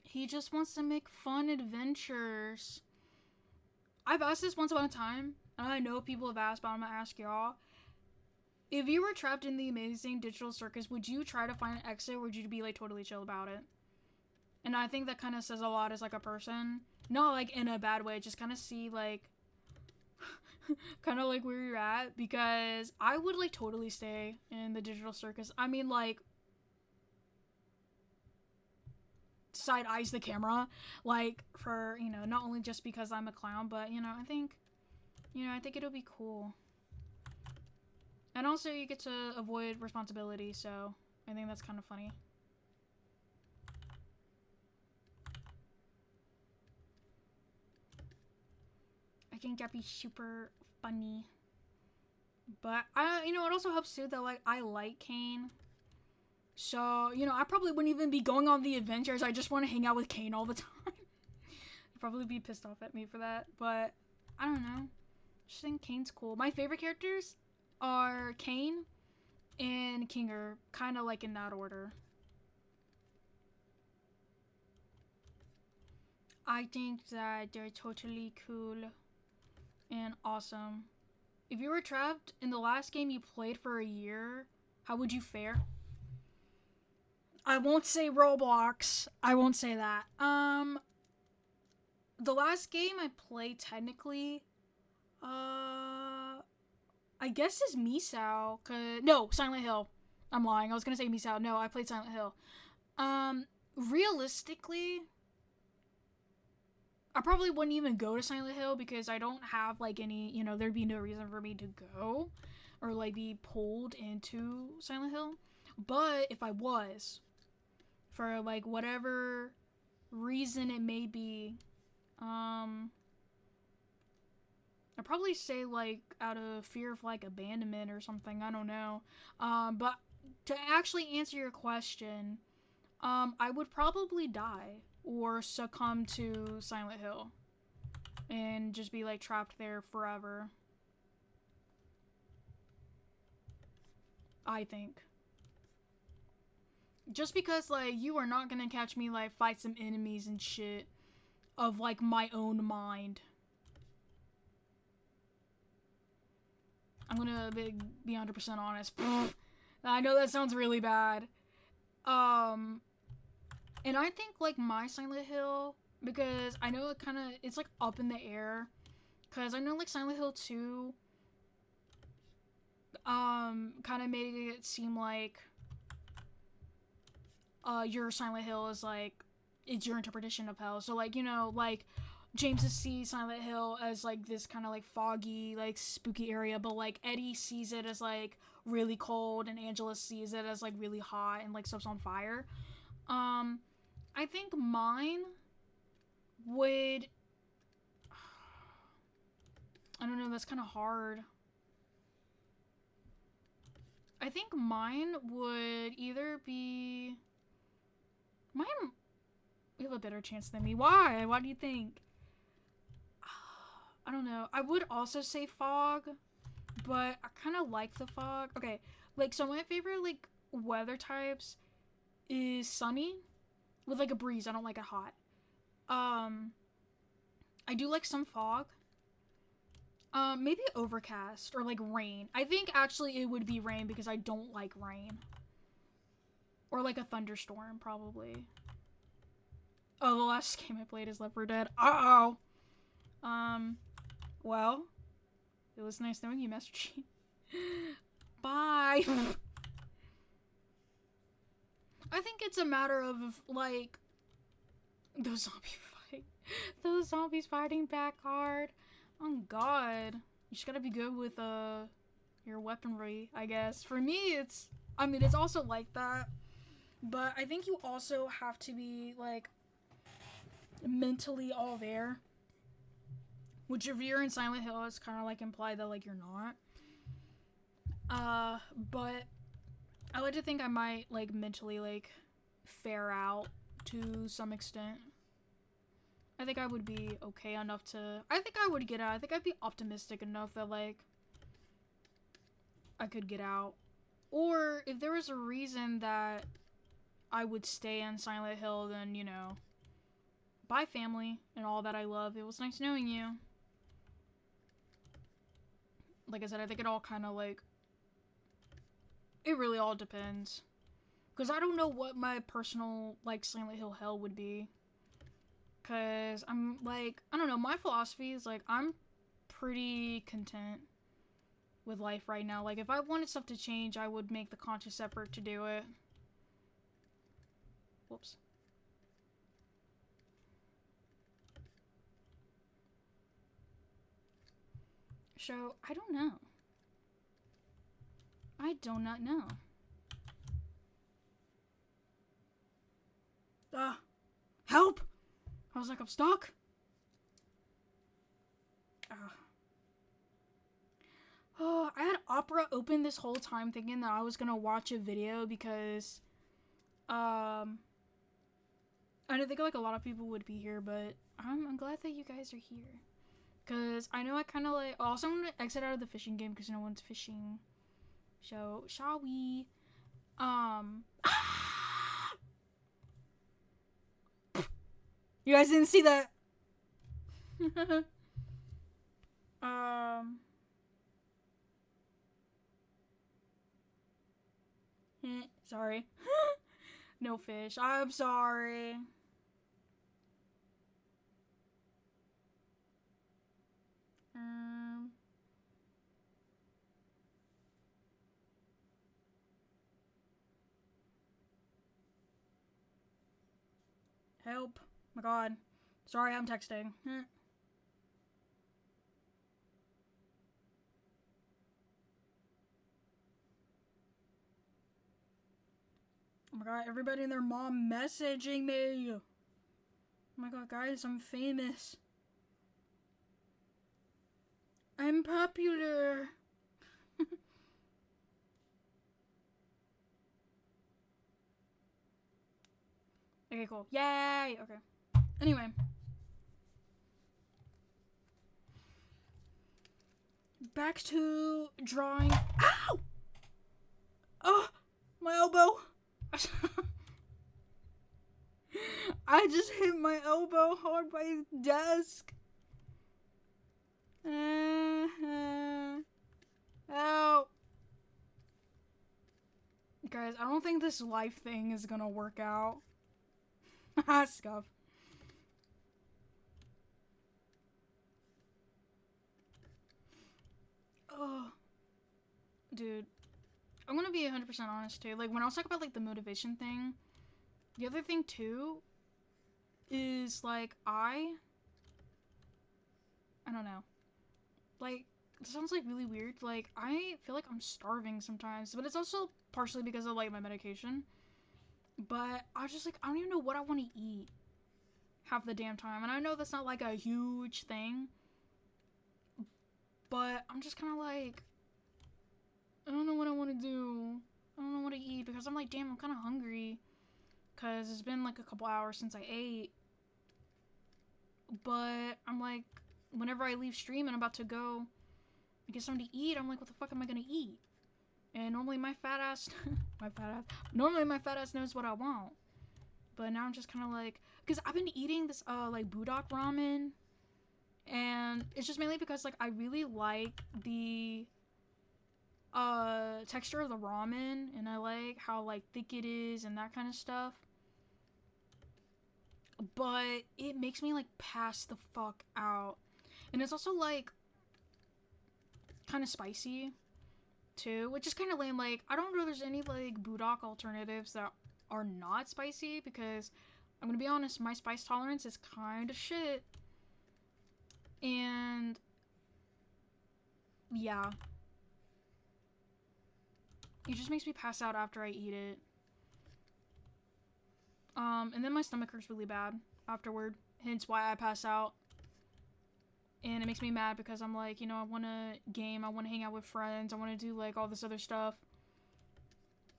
He just wants to make fun adventures. I've asked this once upon a time, and I know people have asked, but I'm gonna ask y'all. If you were trapped in the amazing Digital Circus, would you try to find an exit, or would you be like totally chill about it? And I think that kind of says a lot as like a person. Not like in a bad way, just kind of see like kind of like where you're at, because I would like totally stay in the Digital Circus. I mean, like, side eyes the camera, like, for, you know, not only just because I'm a clown, but, you know, I think it'll be cool. And also you get to avoid responsibility, so I think that's kind of funny. I think that'd be super funny. But you know, it also helps too that like I like Kane. So, you know, I probably wouldn't even be going on the adventures. I just want to hang out with Kane all the time. He'd probably be pissed off at me for that. But I don't know. I just think Kane's cool. My favorite characters are Kane and Kinger, kind of like in that order. I think that they're totally cool and awesome. If you were trapped in the last game you played for a year, how would you fare? I won't say Roblox. I won't say that. The last game I played technically, I guess is Misao. No, Silent Hill. I'm lying. I was gonna say Misao. No, I played Silent Hill. Realistically, I probably wouldn't even go to Silent Hill because I don't have like any, there'd be no reason for me to go or like be pulled into Silent Hill. But if I was, for like whatever reason it may be, I'd probably say like out of fear of like abandonment or something. I don't know. But to actually answer your question, I would probably die or succumb to Silent Hill and just be like trapped there forever. I think. Just because like you are not gonna catch me like fight some enemies and shit of like my own mind. I'm gonna be 100% honest. I know that sounds really bad. And I think like my Silent Hill, because I know it's like up in the air, because I know like Silent Hill 2 kind of made it seem like your Silent Hill is like it's your interpretation of hell. So like, like James sees Silent Hill as like this kind of like foggy, like spooky area, but like Eddie sees it as like really cold and Angela sees it as like really hot and like stuff's on fire. I think mine would, I don't know, that's kind of hard. I think mine would either be, you have a better chance than me. Why? Why do you think? I don't know. I would also say fog, but I kind of like the fog. Okay, like, so my favorite, like, weather types is sunny with, like, a breeze. I don't like it hot. I do like some fog. Maybe overcast or, like, rain. I think, actually, it would be rain because I don't like rain. Or, like, a thunderstorm, probably. Oh, the last game I played is Left 4 Dead. Uh-oh! Well, it was nice knowing you, Master Chief. Bye! I think it's a matter of, like, those zombies fighting back hard. Oh, God. You just gotta be good with, your weaponry, I guess. For me, it's also like that. But I think you also have to be, like, mentally all there. Which if you're in Silent Hill, it's kind of like implied that like you're not. But I like to think I might like mentally like fare out to some extent. I think I would be okay enough to. I think I would get out. I think I'd be optimistic enough that like I could get out. Or if there was a reason that I would stay in Silent Hill, then bye family and all that I love. It was nice knowing you. Like I said, I think it all kind of like, it really all depends. Because I don't know what my personal, like, Silent Hill hell would be. Because I'm, like, I don't know, my philosophy is, like, I'm pretty content with life right now. Like, if I wanted stuff to change, I would make the conscious effort to do it. Whoops. So, I don't know. I do not know. Help! I was like, I'm stuck. Oh, I had Opera open this whole time thinking that I was gonna watch a video because, I don't think like a lot of people would be here, but I'm glad that you guys are here. Because I know I kind of like, also I'm gonna exit out of the fishing game because no one's fishing. So, shall we? You guys didn't see that? Sorry. No fish. I'm sorry. Help. My god. Sorry, I'm texting. Oh my god, everybody and their mom messaging me. Oh my god, guys, I'm famous. I'm popular. Okay, cool. Yay! Okay. Anyway. Back to drawing. Ow! Oh! My elbow! I just hit my elbow hard by the desk. Ow. Guys, I don't think this life thing is gonna work out. Scuff. Oh. Dude. I'm gonna be 100% honest too. Like, when I was talking about, like, the motivation thing, the other thing too is, like, I don't know. Like, it sounds, like, really weird. Like, I feel like I'm starving sometimes, but it's also partially because of, like, my medication. But I was just, like, I don't even know what I want to eat half the damn time. And I know that's not, like, a huge thing, but I'm just kind of, like, I don't know what I want to do. I don't know what to eat because I'm, like, damn, I'm kind of hungry. Because it's been, like, a couple hours since I ate. But I'm, like, whenever I leave stream and I'm about to go get something to eat, I'm like, what the fuck am I gonna eat? And normally my fat ass normally my fat ass knows what I want. But now I'm just kind of like, because I've been eating this like budak ramen, and it's just mainly because, like, I really like the texture of the ramen, and I like how, like, thick it is and that kind of stuff. But it makes me, like, pass the fuck out. And it's also, like, kind of spicy too, which is kind of lame. Like, I don't know if there's any, like, budak alternatives that are not spicy, because I'm gonna be honest, my spice tolerance is kind of shit. And yeah, it just makes me pass out after I eat it. And then my stomach hurts really bad afterward, hence why I pass out. And it makes me mad because I'm like, you know, I want to game, I want to hang out with friends, I want to do, like, all this other stuff.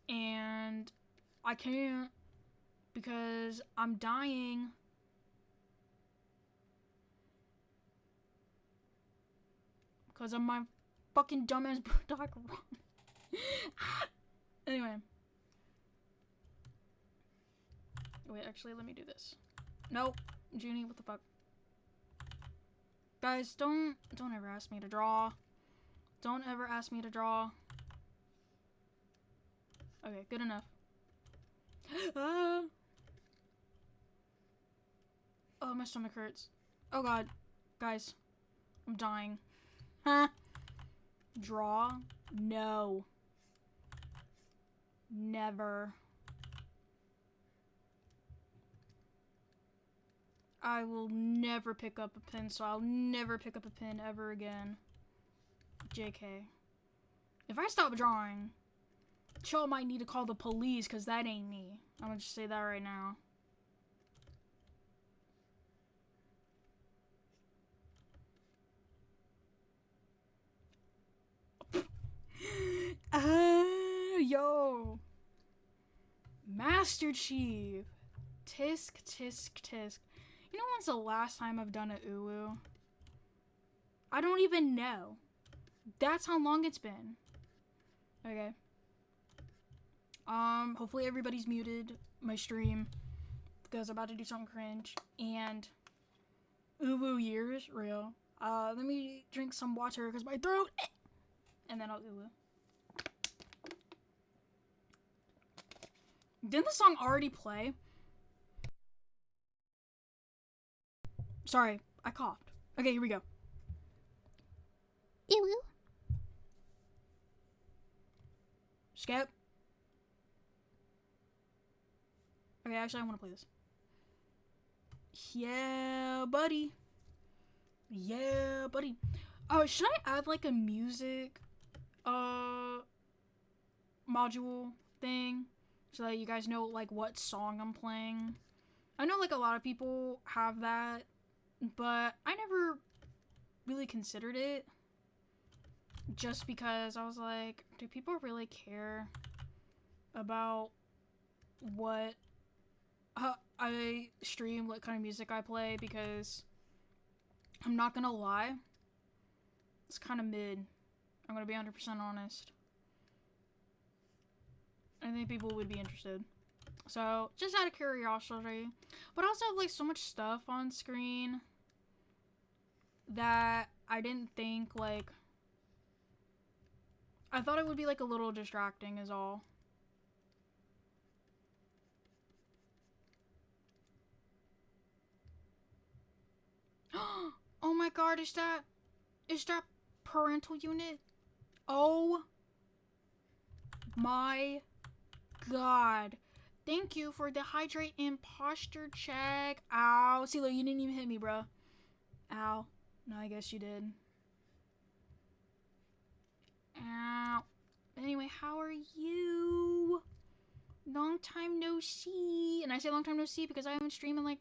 And I can't because I'm dying. Because of my fucking dumbass dog wrong. Anyway. Wait, actually, let me do this. Nope. Junie, what the fuck? Guys, don't ever ask me to draw. Don't ever ask me to draw. Okay, good enough. Oh, my stomach hurts. Oh god. Guys, I'm dying. Huh? Draw? No. Never. I will never pick up a pen, so I'll never pick up a pen ever again. JK. If I stop drawing, Cho might need to call the police, because that ain't me. I'm gonna just say that right now. Yo. Master Chief. Tisk, tisk, tisk. You know when's the last time I've done a uwu? I don't even know. That's how long it's been. Okay. Hopefully everybody's muted my stream, because I'm about to do something cringe. And uwu years, real. Let me drink some water because my throat, and then I'll uwu. Didn't the song already play? Sorry, I coughed. Okay, here we go. Ew. Skip. Okay, actually, I want to play this. Yeah, buddy. Yeah, buddy. Oh, should I add like a music module thing so that you guys know like what song I'm playing? I know like a lot of people have that, but I never really considered it just because I was like, do people really care about what I stream, what kind of music I play? Because I'm not gonna lie, it's kind of mid. I'm gonna be 100% honest. I think people would be interested. So, just out of curiosity. But I also have like so much stuff on screen that I didn't think like... I thought it would be like a little distracting is all. Oh my god, is that parental unit? Oh my god. Thank you for the hydrate and posture check. Ow. See, look, you didn't even hit me, bro. Ow. No, I guess you did. Ow. Anyway, how are you? Long time no see. And I say long time no see because I haven't streamed in like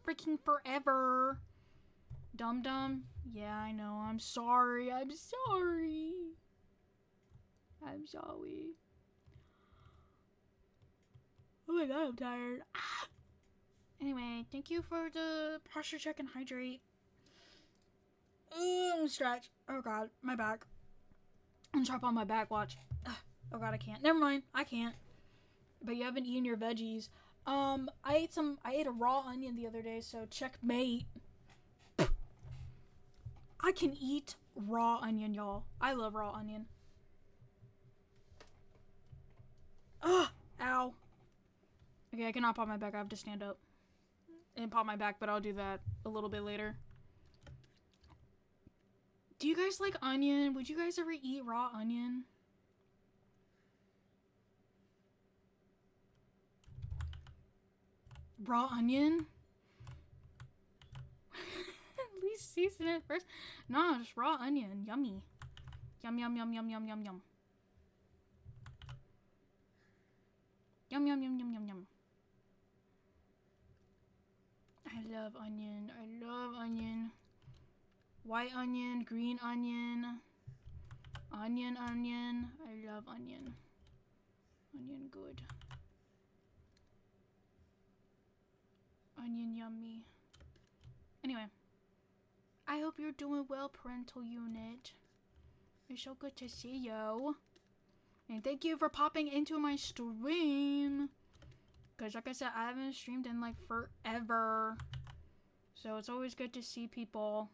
freaking forever. Dum dum. Yeah, I know. I'm sorry. I'm sorry. I'm sorry. Oh my god, I'm tired. Ah! Anyway, thank you for the posture check and hydrate. Stretch. Oh god, my back. I'm trying on my back, watch. Oh god, I can't. Never mind, I can't. But you haven't eaten your veggies. I ate a raw onion the other day, so checkmate. I can eat raw onion, y'all. I love raw onion. Ugh, ow. Okay, I cannot pop my back. I have to stand up and pop my back, but I'll do that a little bit later. Do you guys like onion? Would you guys ever eat raw onion? Raw onion? At least season it first. No, just raw onion. Yummy. Yum, yum, yum, yum, yum, yum, yum. Yum, yum, yum, yum, yum, yum. I love onion. I love onion. White onion, green onion. Onion, onion. I love onion. Onion good. Onion yummy. Anyway. I hope you're doing well, parental unit. It's so good to see you. And thank you for popping into my stream. Because like I said, I haven't streamed in like forever. So it's always good to see people.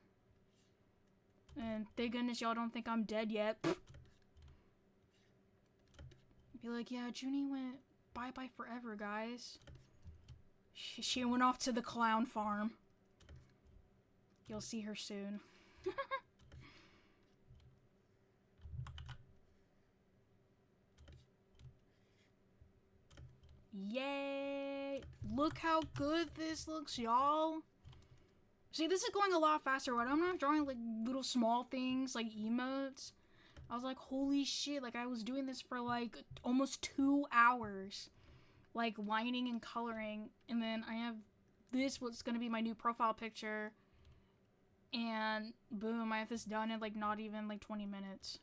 And thank goodness y'all don't think I'm dead yet. Be like, yeah, Junie went bye-bye forever, guys. She went off to the clown farm. You'll see her soon. Yay! Look how good this looks, y'all. See, this is going a lot faster when I'm not drawing like little small things like emotes. I was like, holy shit, like I was doing this for like almost 2 hours. Like lining and coloring. And then I have this, what's gonna be my new profile picture. And boom, I have this done in like not even like 20 minutes.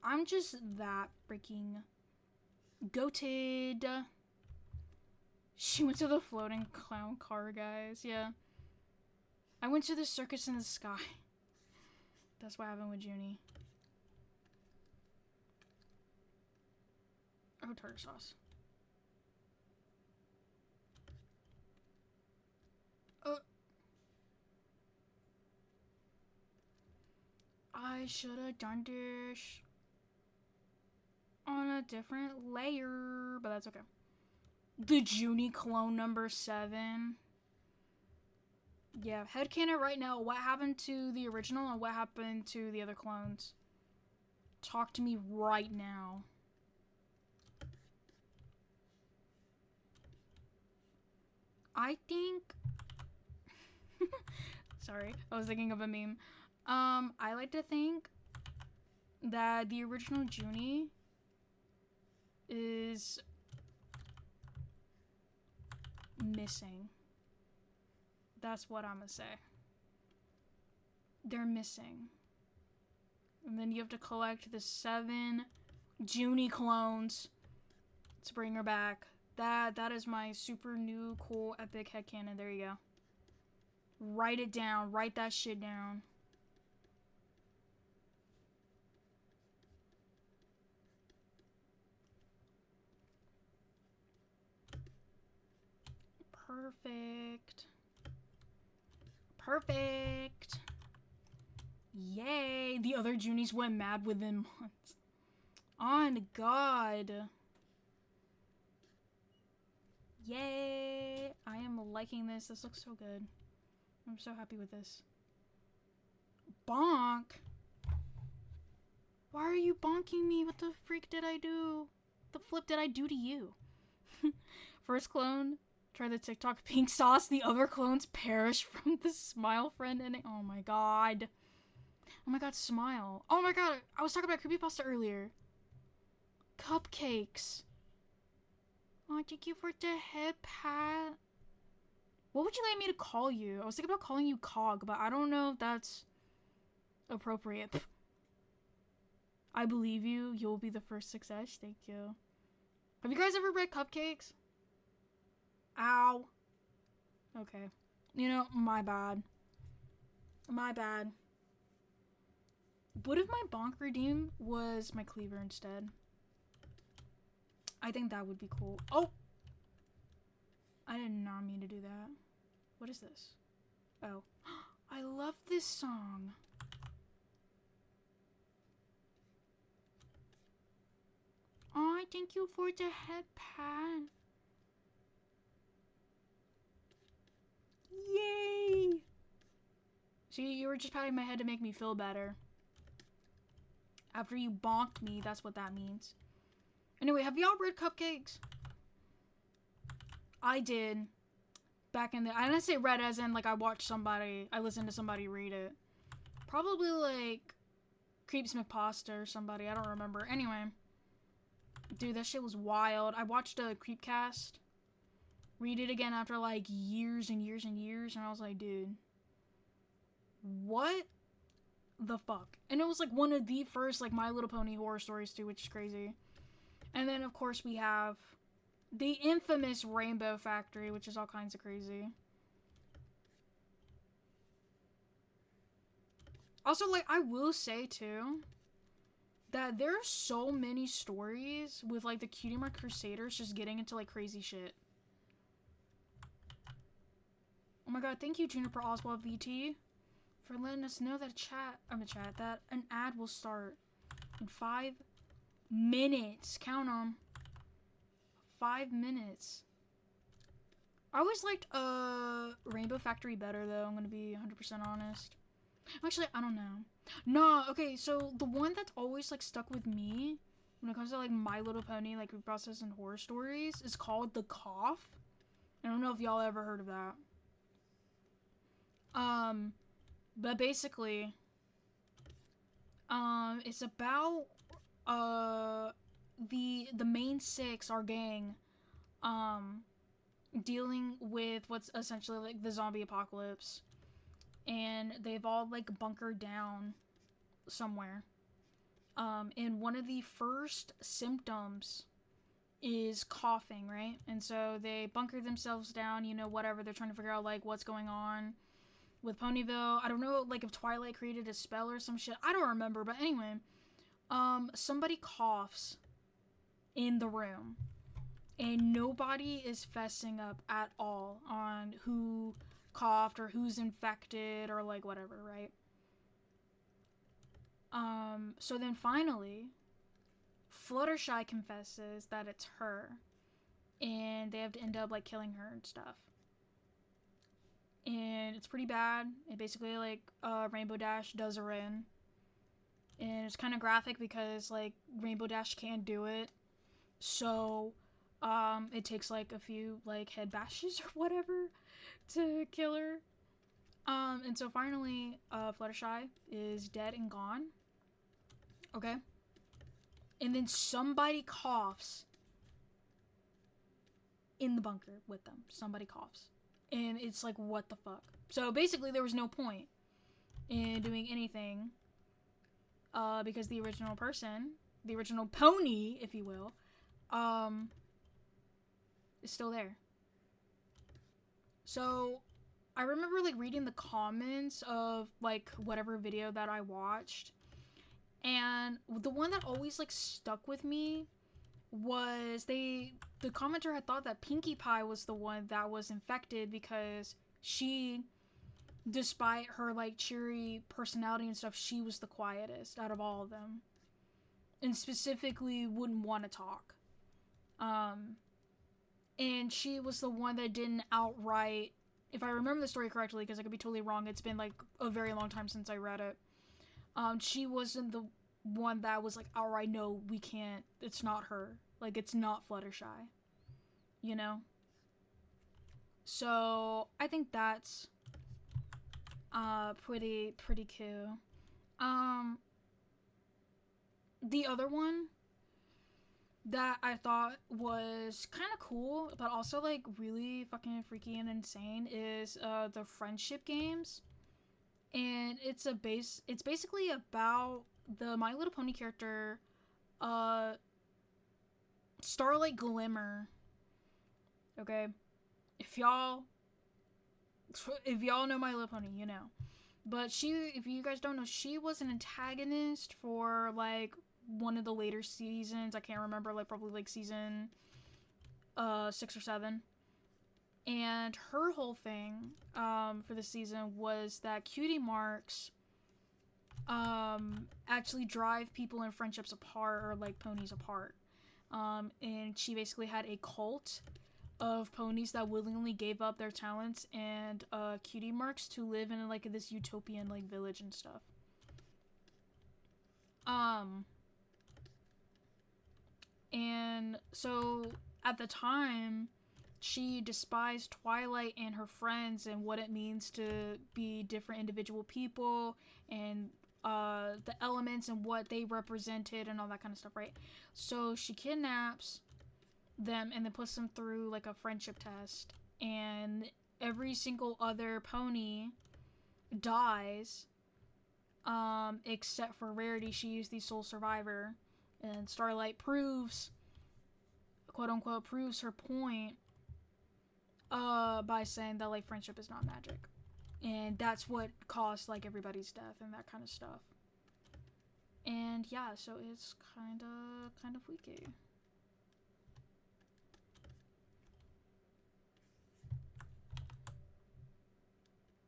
I'm just that freaking goated. She went to the floating clown car, guys. Yeah. I went to the circus in the sky. That's what happened with Junie. Oh, tartar sauce. I should have done this. on a different layer, but that's okay. The Junie clone number 7. Yeah, headcanon right now. What happened to the original and what happened to the other clones? Talk to me right now. I think... Sorry, I was thinking of a meme. I like to think that the original Junie is missing. That's what I'm gonna say. They're missing. And then you have to collect the 7 Junie clones to bring her back. That is my super new cool epic headcanon. There you go. Write it down. Write that shit down. Perfect. Perfect. Yay. The other Junies went mad within months. On God. Yay. I am liking this. This looks so good. I'm so happy with this. Bonk. Why are you bonking me? What the freak did I do? The flip did I do to you? First clone, try the TikTok pink sauce. The other clones perish from the smile friend ending. Oh my god. Oh my god, smile. Oh my god, I was talking about creepypasta earlier. Cupcakes. Oh, thank you for the head pat. What would you like me to call you? I was thinking about calling you Cog, but I don't know if that's appropriate. I believe you. You'll be the first success. Thank you. Have you guys ever read Cupcakes? Ow. Okay. You know, my bad. My bad. What if my bonk redeem was my cleaver instead? I think that would be cool. Oh! I did not mean to do that. What is this? Oh. I love this song. Oh, thank you for the head pat. Yay! See, you were just patting my head to make me feel better. After you bonked me, that's what that means. Anyway, have y'all read Cupcakes? I did. Back in the... I didn't say read as in, like, I watched somebody... I listened to somebody read it. Probably, like... Creeps McPasta or somebody. I don't remember. Anyway. Dude, that shit was wild. I watched a Creepcast. Read it again after, like, years and years and years. And I was like, dude... What the fuck? And it was, like, one of the first, like, My Little Pony horror stories, too, which is crazy. And then, of course, we have... the infamous Rainbow Factory, which is all kinds of crazy. Also, like, I will say, too, that there are so many stories with, like, the Cutie Mark Crusaders just getting into, like, crazy shit. Oh my god, thank you, Juniper Oswald VT, for letting us know that that an ad will start in 5 minutes. Count 'em. 5 minutes. I always liked Rainbow Factory better, though. I'm gonna be 100% honest. Actually, I don't know. No, okay, so the one that's always, like, stuck with me when it comes to, like, My Little Pony, like, reprocessed and horror stories is called The Cough. I don't know if y'all ever heard of that. But basically, it's about, the main 6, our gang, dealing with what's essentially like the zombie apocalypse, and they've all like bunkered down somewhere, and one of the first symptoms is coughing, right? And so they bunker themselves down, you know, whatever, they're trying to figure out like what's going on with Ponyville. I don't know, like, if Twilight created a spell or some shit, I don't remember, but anyway, somebody coughs in the room, and nobody is fessing up at all on who coughed or who's infected or, like, whatever, right? So then finally, Fluttershy confesses that it's her, and they have to end up like killing her and stuff. And it's pretty bad. It basically like Rainbow Dash does her in, and it's kind of graphic because like Rainbow Dash can't do it, so it takes like a few like head bashes or whatever to kill her. And so finally, Fluttershy is dead and gone. Okay. And then somebody coughs in the bunker with them. Somebody coughs. And it's like, what the fuck? So basically, there was no point in doing anything. Because the original person, the original pony, if you will, is still there. So I remember like reading the comments of like whatever video that I watched, and the one that always like stuck with me was the commenter had thought that Pinkie Pie was the one that was infected because she, despite her like cheery personality and stuff, she was the quietest out of all of them, and specifically wouldn't want to talk. And she was the one that didn't outright, if I remember the story correctly, because I could be totally wrong, it's been like a very long time since I read it. She wasn't the one that was like outright, no, we can't, it's not her, like it's not Fluttershy, you know? So I think that's pretty cool. The other one that I thought was kind of cool, but also like really fucking freaky and insane is the friendship games. And it's basically about the My Little Pony character Starlight Glimmer. Okay? If y'all know My Little Pony, you know. But if you guys don't know, she was an antagonist for like one of the later seasons. I can't remember, like probably like season 6 or 7. And her whole thing for the season was that cutie marks actually drive people in friendships apart, or like ponies apart. And she basically had a cult of ponies that willingly gave up their talents and cutie marks to live in like this utopian like village and stuff. And so at the time, she despised Twilight and her friends and what it means to be different individual people, and the elements and what they represented and all that kind of stuff, right? So she kidnaps them and then puts them through like a friendship test, and every single other pony dies except for Rarity. She used the sole survivor, and Starlight proves, quote unquote, proves her point by saying that like friendship is not magic, and that's what caused like everybody's death and that kind of stuff. And yeah, so it's kind of freaky.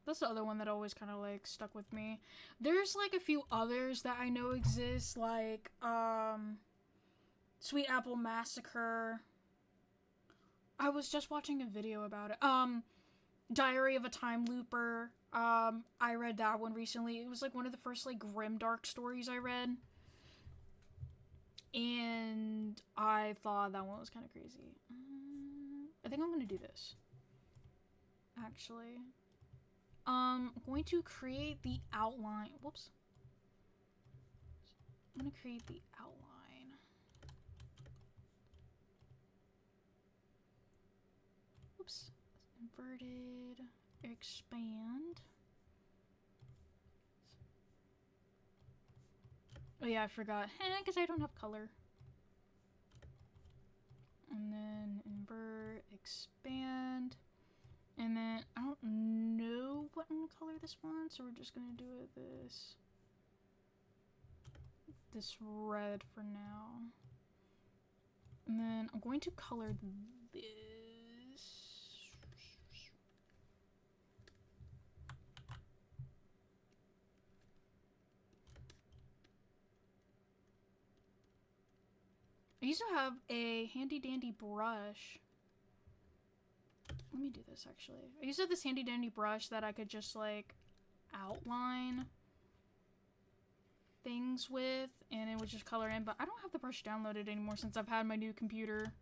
That's the other one that always kind of like stuck with me. There's like a few others that I know exist, like Sweet Apple Massacre. I was just watching a video about it. Diary of a Time Looper. I read that one recently. It was like one of the first like grimdark stories I read, and I thought that one was kind of crazy. I think I'm gonna do this, actually. I'm going to create the outline. Whoops. I'm going to create the outline. Whoops. Inverted. Expand. Oh yeah, I forgot. Because I don't have color. And then invert, expand. And then, I don't know what I'm going to color this one, so we're just going to do it this red for now. And then I'm going to color this. I used to have a handy dandy brush. Let me do this actually. I used to have this handy dandy brush that I could just like outline things with and it would just color in, but I don't have the brush downloaded anymore since I've had my new computer.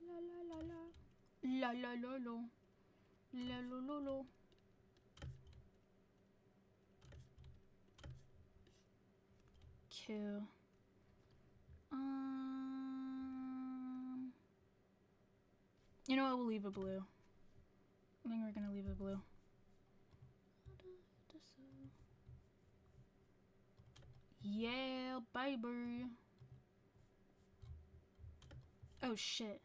La la la la. La la la la. La la la la. Cool. You know what? We'll leave it blue. I think we're gonna leave it blue. Yeah, baby. Oh shit.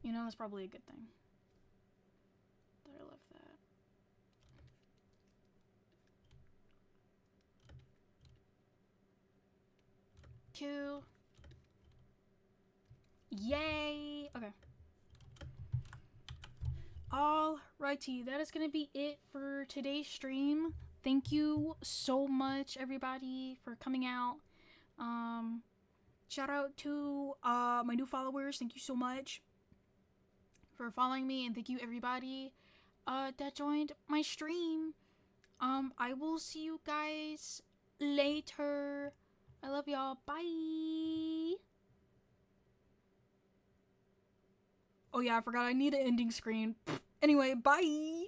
You know, that's probably a good thing that I left that. Cool. Yay! Okay. Alrighty, that is gonna be it for today's stream. Thank you so much, everybody, for coming out. Shout out to my new followers. Thank you so much for following me, and thank you everybody that joined my stream. I will see you guys later. I love y'all. Bye. Oh yeah, I forgot I need an ending screen. Anyway, bye.